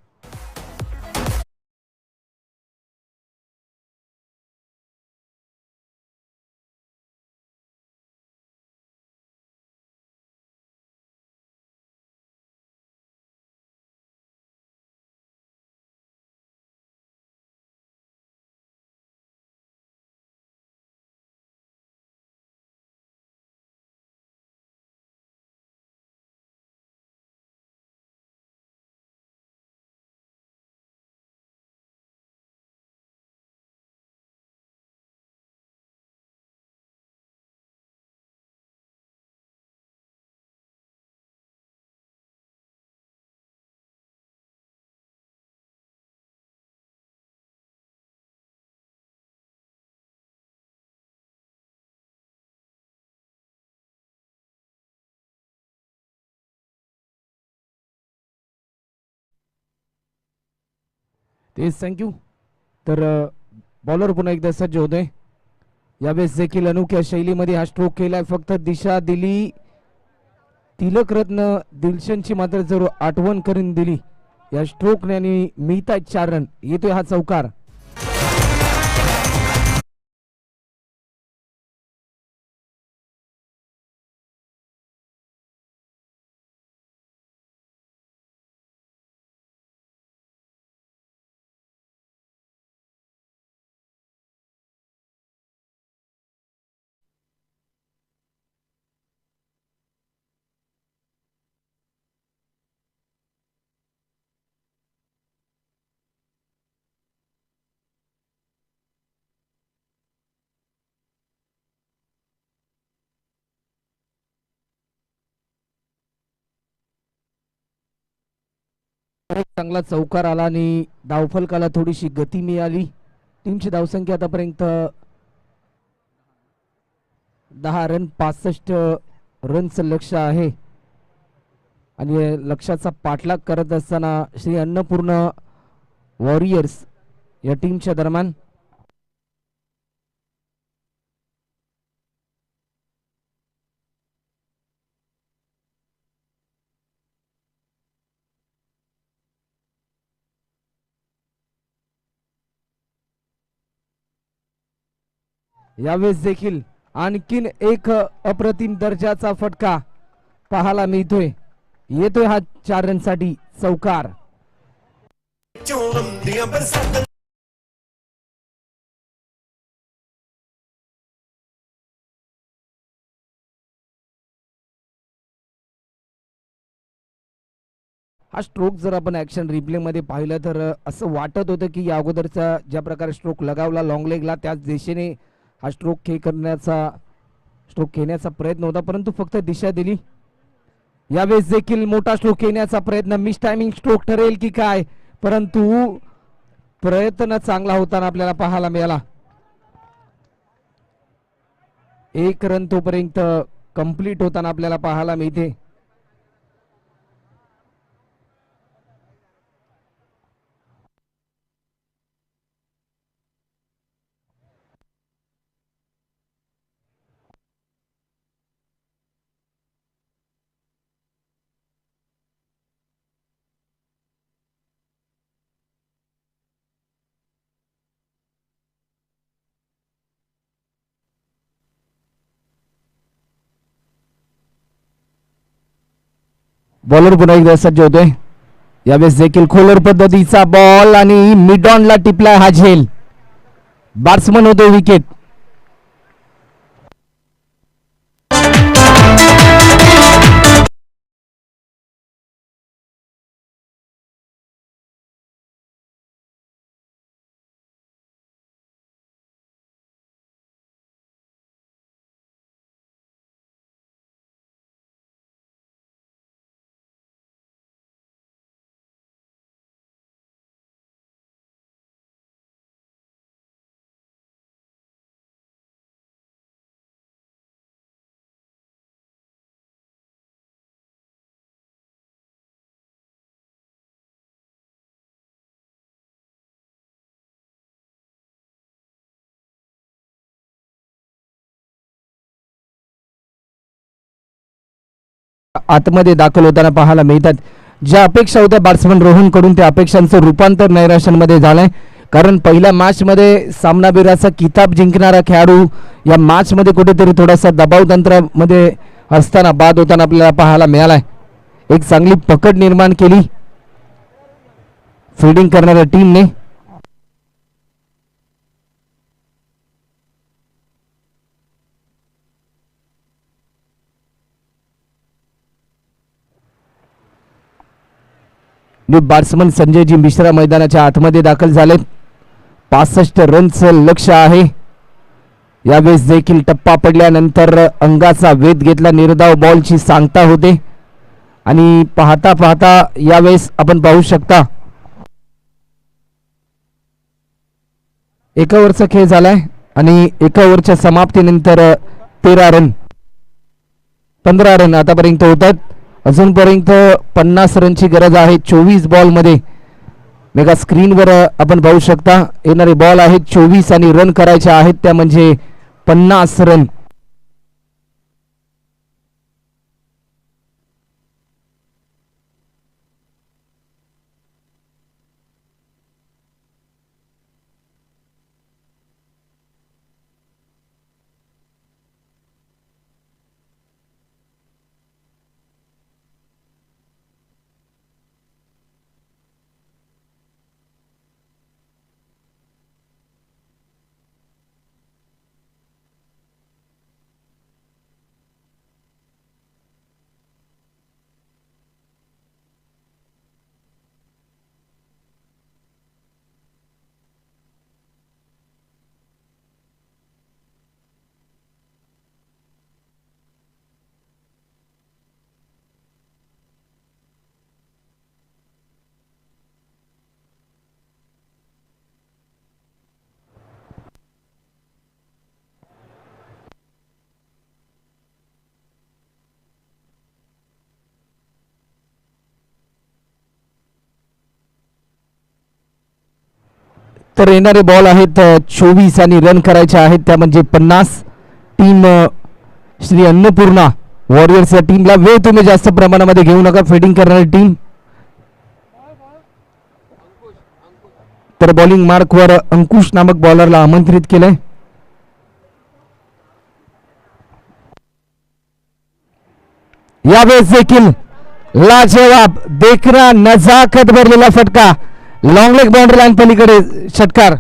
तेच थँक्यू. तर बॉलर पुन्हा एकदा सज्ज होते. यावेळेस देखील अनोख्या शैलीमध्ये हा स्ट्रोक केलाय. फक्त दिशा दिली, तिलकरत्न दिलशनची मात्र जरूर आठवण करून दिली या स्ट्रोकने आणि मिळतात 4 रन. येतोय हा चौकार. चांगला चौकार आला आणि धावफलकाला थोडीशी गती मिळाली. टीमची धावसंख्या आतापर्यंत 10 रन, 65 रनचं लक्ष आहे. आणि लक्षाचा पाठलाग करत असताना श्री अन्नपूर्णा वॉरियर्स या टीमच्या दरम्यान यावेळेस देखील आणखीन एक अप्रतिम दर्जाचा फटका पाहायला मिळतोय. येतोय हा 4 रनसाठी चौकार. हा स्ट्रोक जर आपण ऍक्शन रिप्ले मध्ये पाहिलं तर असं वाटत होतं की या अगोदरचा ज्या प्रकारे स्ट्रोक लगावला लॉंग लेगला त्याच दिशेने हा स्ट्रोक खेळण्याचा प्रयत्न होता, परंतु फक्त दिशा दिली. यावेळेस देखील मोठा स्ट्रोक खेळण्याचा प्रयत्न, मिस टायमिंग स्ट्रोक ठरेल की काय, परंतु प्रयत्न चांगला होताना आपल्याला पाहायला मिळाला. 1 रन तोपर्यंत कंप्लीट होताना आपल्याला पाहायला मिळते. बॉलर पुन्हा एकदा सज्ज होतोय. यावेळेस देखील खोलर पद्धतीचा बॉल आणि मिड ऑनला टिपला हा झेल. बॅट्समन होतो विकेट. आतमध्ये दाखल होताना पाहायला मिळतात. ज्या अपेक्षा होत्या बॅट्समन रोहन कडून त्या अपेक्षांचं रूपांतर नैराश्यांमध्ये झालंय. कारण पहिल्या मॅच मध्ये सामनावीराचा किताब जिंकणारा खेळाडू या मॅच मध्ये कुठेतरी थोडासा दबाव तंत्रामध्ये असताना बाद होताना आपल्याला पाहायला मिळालाय. एक चांगली पकड निर्माण केली फिल्डिंग करणाऱ्या टीमने. बॅट्समन संजयजी मिश्रा मैदानाच्या आतमध्ये दाखल झाले. 65 रनचं लक्ष्य आहे. यावेळेस देखील टप्पा पडल्यानंतर अंगाचा वेध घेतला. निर्धाव बॉलची सांगता होते आणि पाहता पाहता यावेळेस आपण पाहू शकता 1 ओव्हरचा खेळ झालाय आणि 1 ओव्हरच्या समाप्तीनंतर 13 रन 15 रन आतापर्यंत होतात. अजूनपर्यंत 50 रनची गरज आहे 24 बॉल मध्ये. मेगा स्क्रीनवर आपण पाहू शकता येणारे बॉल आहेत 24 आणि रन करायचे आहेत त्या म्हणजे 50 रन. तर येणारे बॉल आहेत 24 आणि रन करायचे आहेत त्या म्हणजे 50. टीम श्री अन्नपूर्णा वॉरियर्स या टीमला वेळ तुम्ही जास्त प्रमाणामध्ये घेऊ नका. फिल्डिंग करणारी टीम. तर बॉलिंग मार्कवर अंकुश नामक बॉलरला आमंत्रित केलंय. यावेळेस देखील लाजवाब देखना नजाकत भरलेला फटका लॉंग लेग बाउंड्री लाईन पलीकडे षटकार.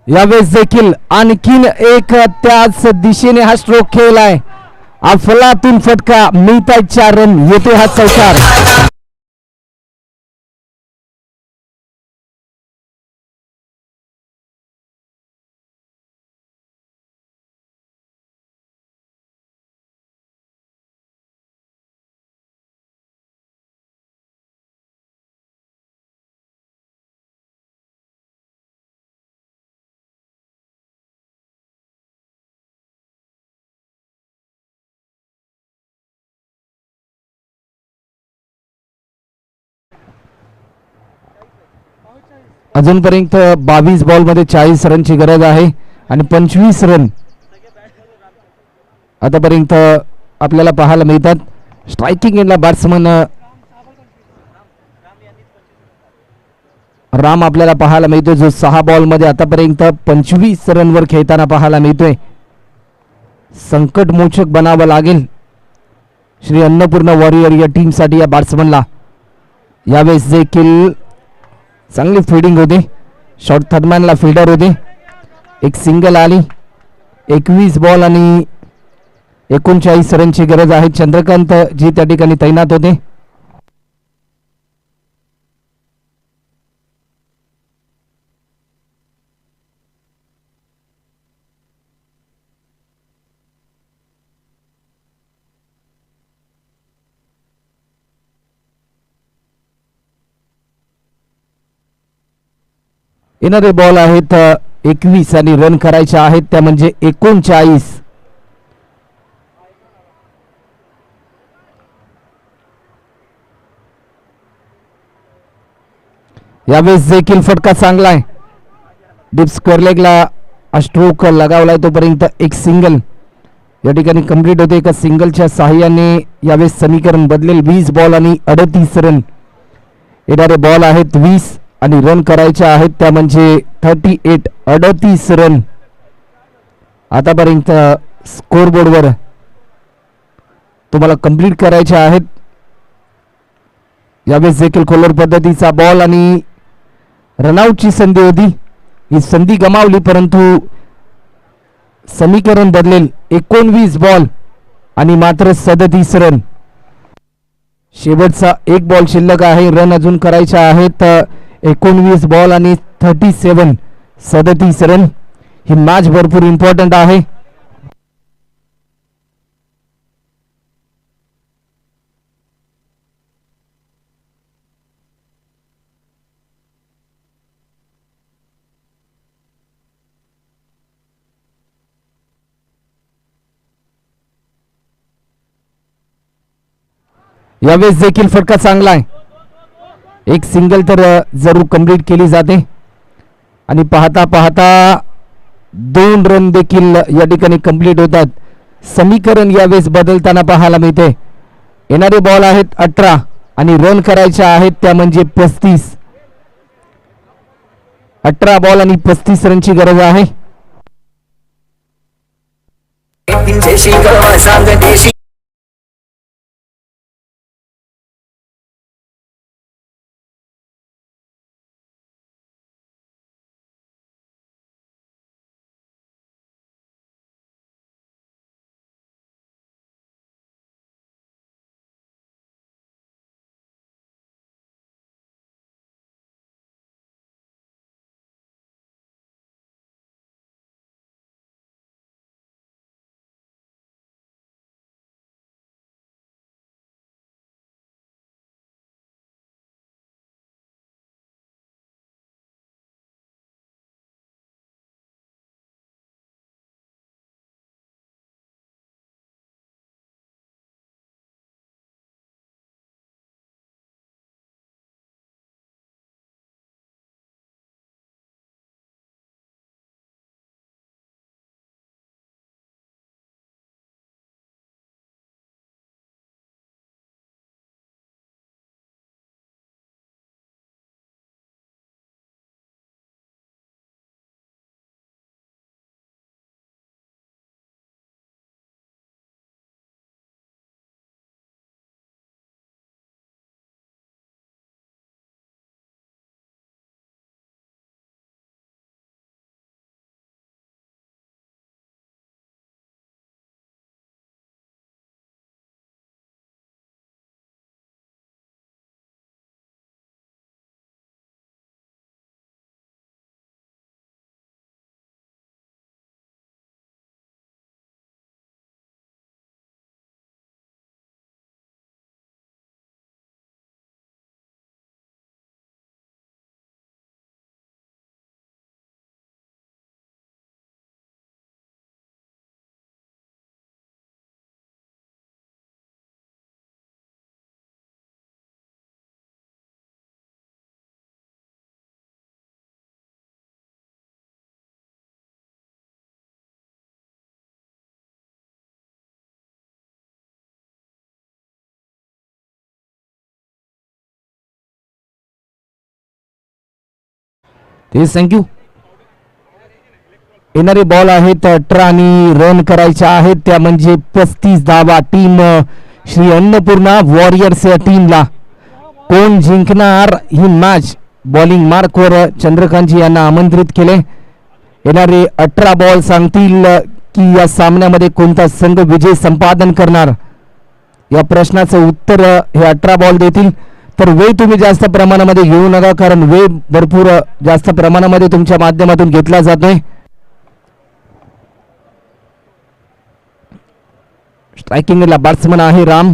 यावेळेस देखील आणखीन एक त्याच दिशेने हा स्ट्रोक खेळलाय. अफलातून फटका मिळताय 4 रन. येते हा चौकार. अजूनपर्यंत 22 बॉल मध्ये 40 रनची गरज आहे आणि 25 रन आतापर्यंत आपल्याला पाहायला मिळतात. स्ट्रायकिंग एंडला बॅट्समन राम आपल्याला पाहायला मिळतोय, जो 6 बॉल मध्ये आतापर्यंत 25 रनवर खेळताना पाहायला मिळतोय. संकटमोचक बनावं लागेल श्री अन्नपूर्णा वॉरियर या टीमसाठी या बॅट्समनला. यावेळेस देखील चांगली फिल्डिंग होते. शॉर्ट थर्डमॅनला फिल्डर होते. एक सिंगल आली. 21 बॉल आणि 39 रनची गरज आहे. चंद्रकांत जी त्या ठिकाणी तैनात होते. येणारे बॉल आहेत 21 आणि रन करायचे आहेत त्या म्हणजे 39. यावेळेस देखील फटका चांगला आहे. डीप स्क्वेअर लेगला स्ट्रोक लगावलाय तोपर्यंत एक सिंगल या ठिकाणी कंप्लीट होते. एका सिंगलच्या सहाय्याने यावेळेस समीकरण बदलेल. 20 बॉल आणि 38 रन. येणारे बॉल आहेत 20 आणि रन करायचे आहेत त्या म्हणजे 38. 38 रन आतापर्यंत स्कोरबोर्डवर तुम्हाला कंप्लीट करायचे आहेत. यावेळेस देखील खोलवर पद्धतीचा बॉल आणि रनआउटची संधी होती. ही संधी गमावली परंतु समीकरण बदलेल. 19 बॉल आणि मात्र 37 रन. शेवटचा एक बॉल शिल्लक आहे. रन अजून करायचे आहेत. 19 बॉल आणि 37 रन. ही मॅच भरपूर इम्पॉर्टंट आहे. यावेळेस देखील फटका चांगला आहे. एक सिंगल तर जरूर कंप्लीट केली जाते आणि पाहता पाहता 2 रन देखील या ठिकाणी कंप्लीट होतात. समीकरण यावेळेस बदलताना पाहायला मिळते. येणारे बॉल आहेत 18 आणि रन करायचे आहेत त्या म्हणजे 35. 18 बॉल आणि 35 रनची गरज आहे. ते थँक्यू. येणारे बॉल आहेत 18 आणि रन करायचे आहेत त्या म्हणजे 35 धावा. टीम श्री अन्नपूर्णा वॉरियर्स या टीमला. कोण जिंकणार ही मॅच? बॉलिंग मार्कवर चंद्रकांतजी यांना आमंत्रित केले. येणारे 18 बॉल सांगतील की या सामन्यामध्ये कोणता संघ विजय संपादन करणार. या प्रश्नाचं उत्तर हे 18 बॉल देतील. तर वेळ तुम्ही जास्त प्रमाणामध्ये घेऊ नका, कारण वेळ भरपूर जास्त प्रमाणामध्ये तुमच्या माध्यमातून घेतला जातोय. स्ट्रायकिंगला बॅट्समन आहे राम.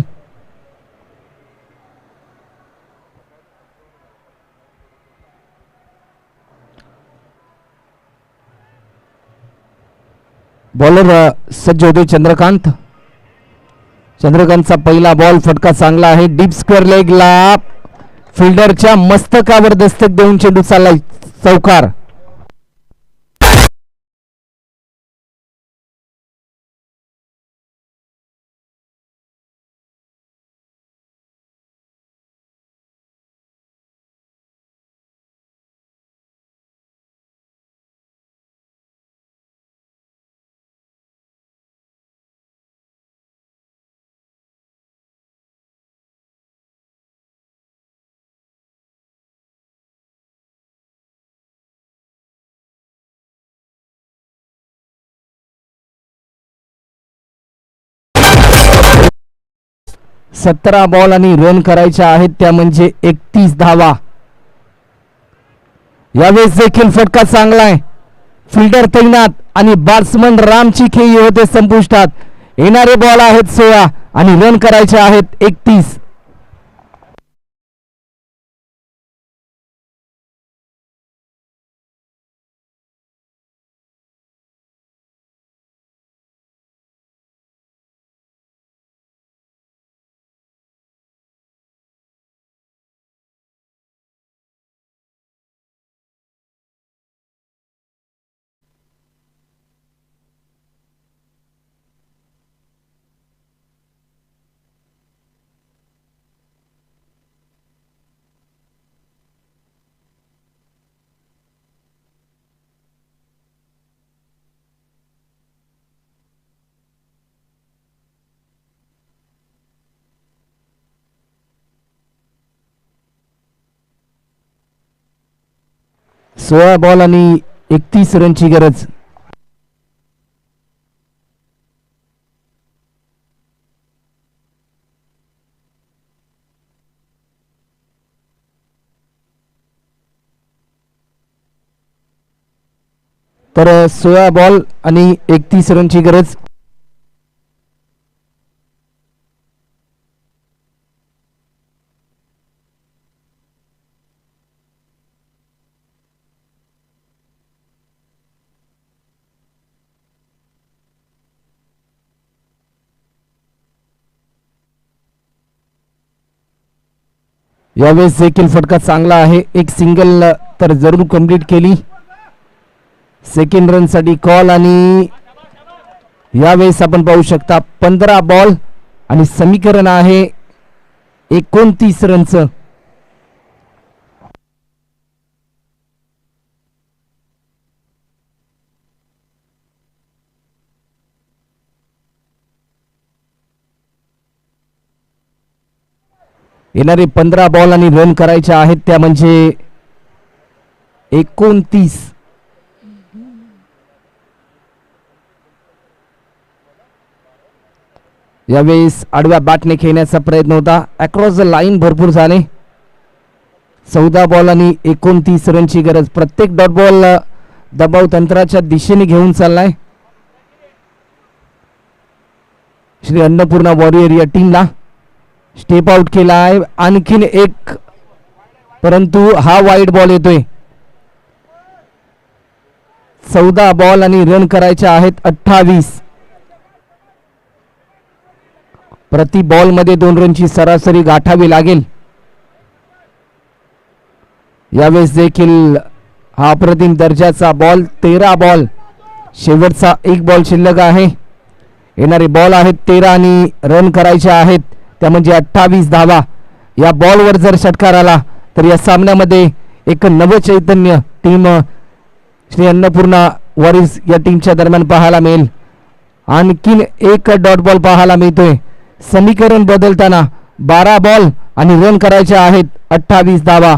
बॉलर सज्ज होते चंद्रकांत. चंद्रकांतचा पहिला बॉल फटका चांगला आहे. डीप स्क्वेअर लेगला फिल्डरच्या मस्तकावर दस्तक देऊन चेंडू चाललाय चौकार. सतरा बॉल आणि रन करायच्या आहेत त्या म्हणजे 31 धावा. यावेळेस देखील फटका चांगला आहे. फिल्डर तैनात आणि बॅट्समन रामची खेळी होते संपुष्टात. येणारे बॉल आहेत 16 आणि रन करायचे आहेत 31. सोळा बॉल आणि 31 रनची गरज. तर 16 बॉल आणि 31 रनची गरज. यावेळेस देखील फटका चांगला आहे. एक सिंगल तर जरूर कंप्लीट केली. सेकंड रन साठी कॉल आणि यावेळेस आपण पाहू शकता 15 बॉल आणि समीकरण आहे 29 रनचं. येणारे 15 बॉल आणि रन करायचे आहेत त्या म्हणजे 29. यावेळेस आडव्या बॅटने खेळण्याचा प्रयत्न होता. अक्रॉस द लाईन भरपूर झाले. 14 बॉल आणि 29 रनची गरज. प्रत्येक डॉट बॉल दबाव तंत्राच्या दिशेने घेऊन चाललाय श्री अन्नपूर्णा वॉरियर या टीमला. स्टेप आउट केला आहे. आणखीन एक, परंतु हा वाईड बॉल येतोय. 14 बॉल आणि रन करायचे आहेत 28. प्रति बॉल मध्ये 2 रनची सरासरी गाठावी लागेल. यावेळेस देखील हा अप्रतिम दर्जाचा बॉल. 13 बॉल, शेवटचा एक बॉल शिल्लक आहे. येणारे बॉल आहेत 13 आणि रन करायचे आहेत त्या म्हणजे 28 धावा. या बॉलवर जर षटकार आला तर या सामन्यामध्ये एक नवचैतन्य टीम श्री अन्नपूर्णा वॉरियर्स या टीमच्या दरम्यान पाहायला मिळेल. आणखीन एक डॉट बॉल पाहायला मिळतोय. समीकरण बदलताना 12 बॉल आणि रन करायचे आहेत 28 धावा.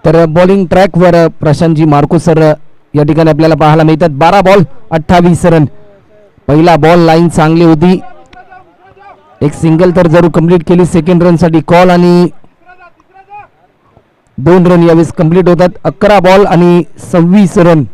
तर बॉलिंग ट्रॅकवर प्रशांतजी मार्कोसर या ठिकाणी आपल्याला पाहायला मिळतात. 12 बॉल 28 रन. पहिला बॉल लाईन चांगली होती. एक सिंगल तर जरूर कंप्लीट केली. सेकंड रन साठी कॉल आणि 2 रन यावेळेस कंप्लीट होतात. 11 बॉल आणि 26 रन.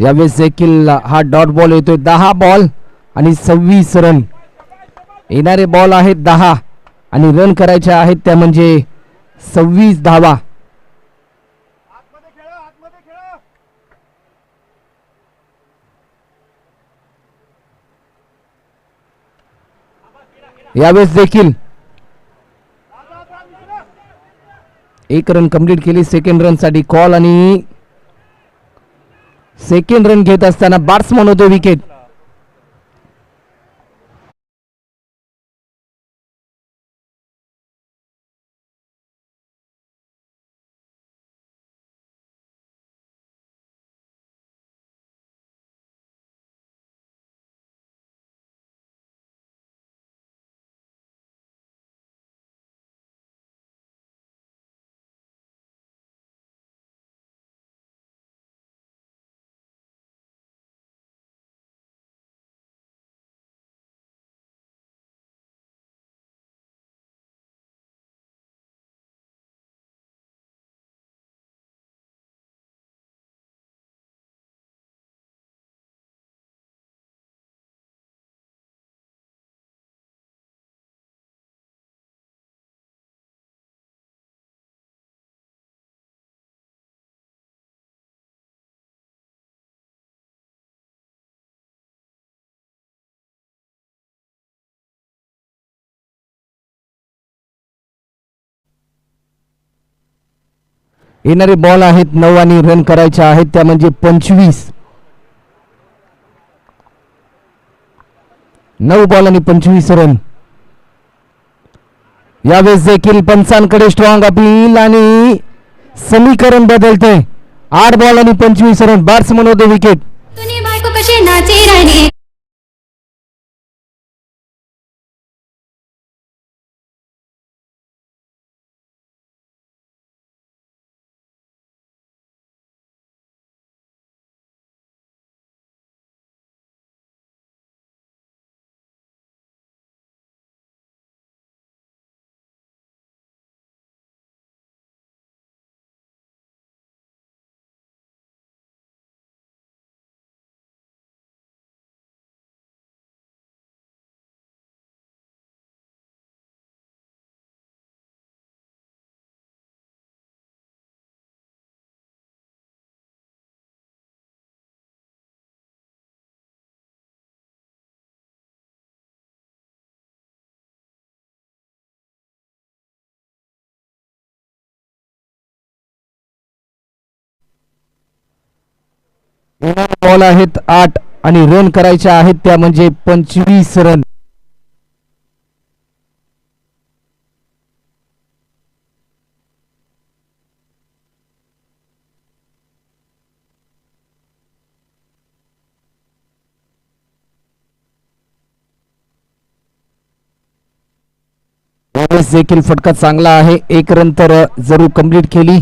यावेळेस देखील हा डॉट बॉल येतोय. 10 बॉल आणि 26 रन. येणारे बॉल आहेत 10 आणि रन करायचे आहेत त्या म्हणजे 26 धावा. यावेळेस देखील 1 रन कंप्लीट केली. सेकंड रन साठी कॉल आणि सेकंड रन घेत असताना बॅट्समन होतो विकेट. येणारे बॉल आहेत 9 आणि रन करायचे आहेत त्या म्हणजे 25. 9 बॉल आणि 25 रन. यावेळेस देखील पंचांकडे स्ट्रॉंग अपील आणि समीकरण बदलते. 8 बॉल आणि 25 रन. बॅट्समन होतो विकेट. तुनी बायको कशी नाचे राणी. बॉल आहेत 8 आणि रन करायचे आहेत त्या म्हणजे 25 रन. देखील फटका चांगला आहे. 1 रन तर जरूर कंप्लीट केली.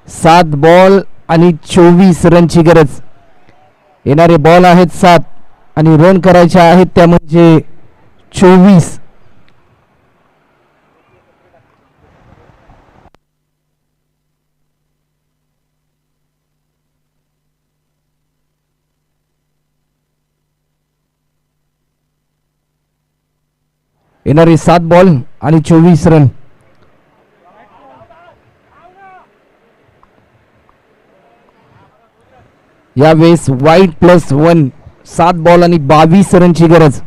7 बॉल आणि 24 रनची गरज. येणारे बॉल आहेत 7 आणि रन करायचे आहेत त्या म्हणजे 24. येणारे 7 बॉल आणि 24 रन. यावेळेस वाईट +1. 7 बॉल आणि 22 रनची गरज.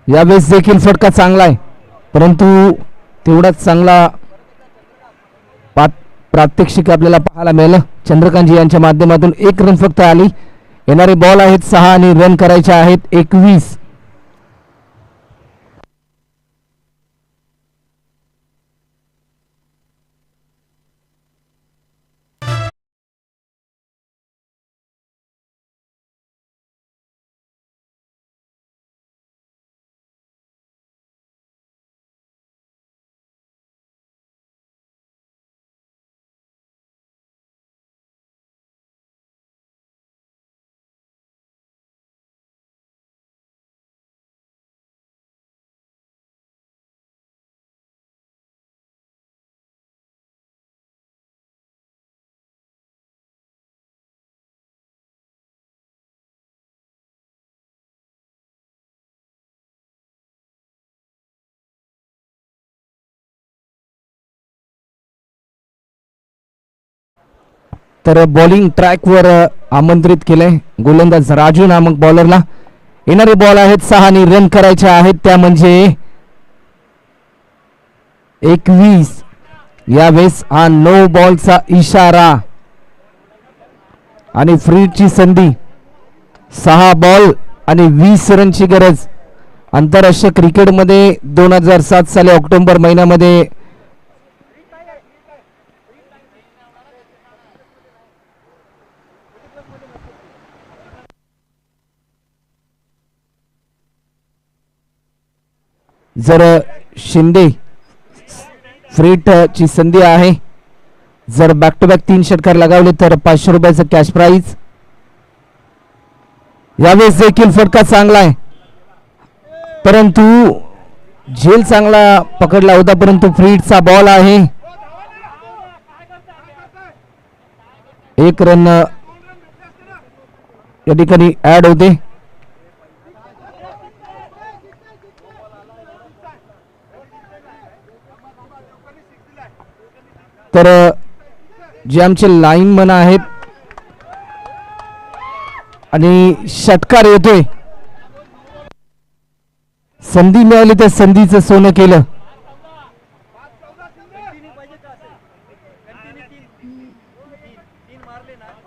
यावेळेस देखील फटका चांगला आहे परंतु तेवढाच चांगला प्रात्यक्षिक आपल्याला पाहायला मिळालं. चंद्रकांतजी यांच्या माध्यमातून 1 रन फक्त आली. येणारे बॉल आहेत 6 आणि रन करायचे आहेत 21. तर बॉलिंग ट्रॅकवर आमंत्रित केलंय गोलंदाज राजू नामक बॉलरला. येणारे बॉल आहेत 6 आणि रन करायचे आहेत त्या म्हणजे 21. यावेळेस हा नो बॉलचा इशारा आणि फ्रीची संधी. 6 बॉल आणि 20 रनची गरज. आंतरराष्ट्रीय क्रिकेटमध्ये 2007 साली ऑक्टोबर महिन्यामध्ये जर शिंदे फ्रीट ची संधी आहे. जर बॅक टू बॅक 3 षटकार लगावले तर 500 रुपयाचं कॅश प्राइज. यावेळेस देखील फटका चांगला आहे परंतु झेल चांगला पकडला होता परंतु फ्रीटचा बॉल आहे. 1 रन या ठिकाणी ऍड होते. तर जे आमचे लाईनमन आहेत आणि षटकार येतोय. संधी मिळाली तर संधीचं सोनं केलं.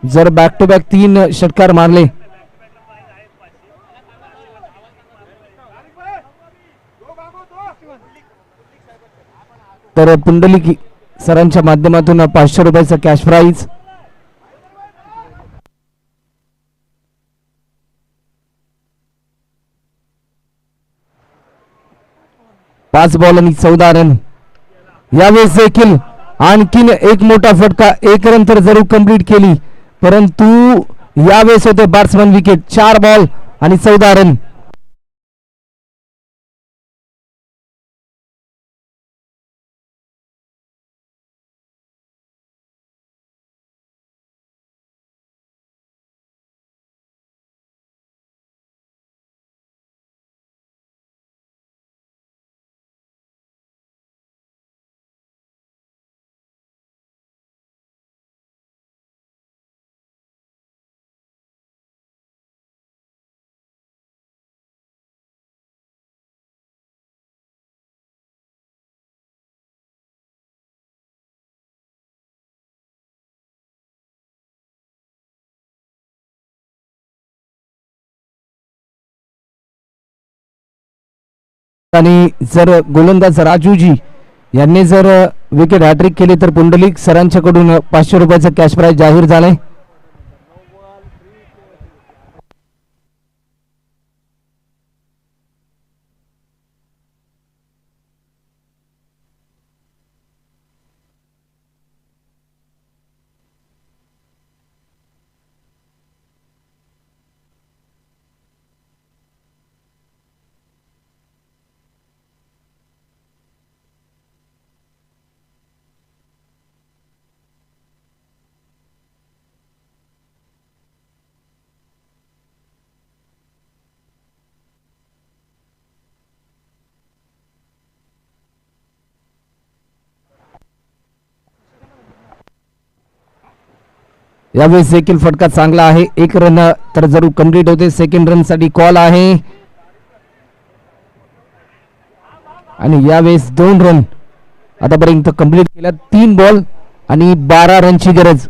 जर बॅक टू बॅक 3 षटकार मारले तर पुंडलिक सरांच्या माध्यमातून 500 रुपयाचा कॅश प्राइज. पाच बॉल आणि 14 रन. यावेळेस देखील आणखीन एक मोठा फटका. 1 रन तर जरूर कंप्लीट केली परंतु यावेळेस होते बॅट्समन विकेट. 4 बॉल आणि 14 रन. आणि जर गोलंदाज राजूजी यांनी जर विकेट हॅट्रिक केली तर पुंडलिक सरांच्याकडून 500 रुपयाचं कॅश प्राइज जाहीर झालंय. यावेळेस देखील फटका चांगला आहे. 1 रन तर जरूर कंप्लीट होते. सेकंड रन साठी कॉल आहे आणि यावेळेस 2 रन आतापर्यंत कंप्लीट केल्या. 3 बॉल आणि 12 रनची गरज.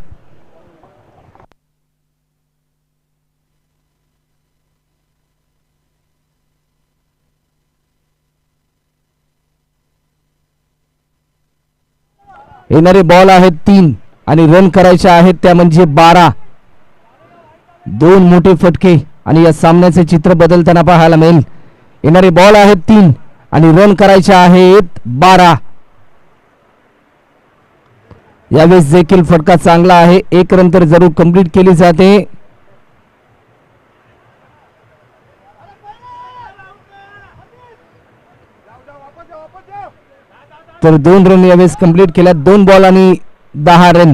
येणारे बॉल आहेत 3 आणि रन करायचे आहेत त्या म्हणजे 12. 2 मोठे फटके आणि या सामन्याचे चित्र बदलताना पाहायला मिळेल. येणारे बॉल आहेत 3 आणि रन करायचे आहेत 12. यावेळेस देखील फटका चांगला आहे. 1 रन तर जरूर कंप्लीट केली जाते. तर 2 रन यावेळेस कंप्लीट केल्या. 2 बॉल आणि 10 रन.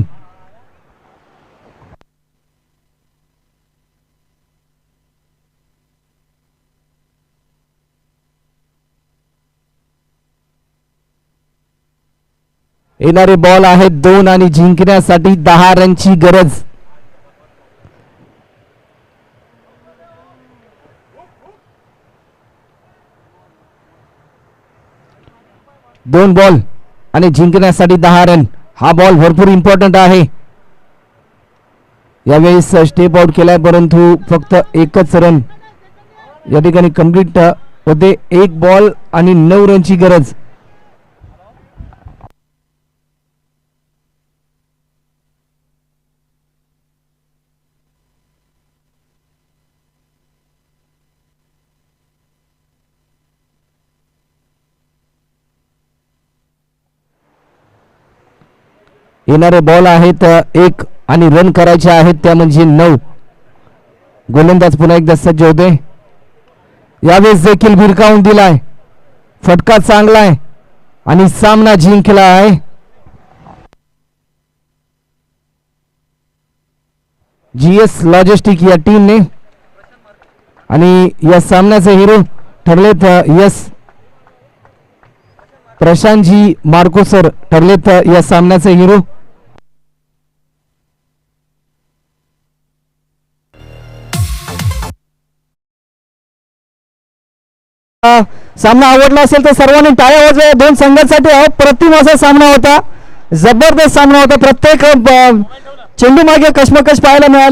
येणारे बॉल आहेत 2 आणि जिंकण्यासाठी 10 रनची गरज. दोन बॉल आणि जिंकण्यासाठी 10 रन. हा बॉल भरपूर इम्पॉर्टंट आहे. यावेळेस स्टेप आउट केलाय परंतु फक्त 1च रन या ठिकाणी कंप्लीट होते. 1 बॉल आणि 9 रनची गरज. येणारे बॉल आहेत 1 आणि रन करायचे आहेत त्या म्हणजे 9. गोलंदाज पुन्हा एकदा सज्ज होते. यावेळेस देखील भिरकावून दिलाय. फटका चांगला आहे आणि सामना जिंकला आहे. GS लॉजिस्टिक या टीमने आणि या सामन्याचे हिरो ठरलेत यस प्रशांतजी मार्कोसर ठरलेत या सामन्याचे हिरो. सामना आवडला असेल तर सर्वांनी टाळ्या वाजवा. 2 संघांसाठी अप्रतिम असा सामना होता. जबरदस्त सामना होता. प्रत्येक चेंडू मागे कश्मकश पाहायला मिळाली.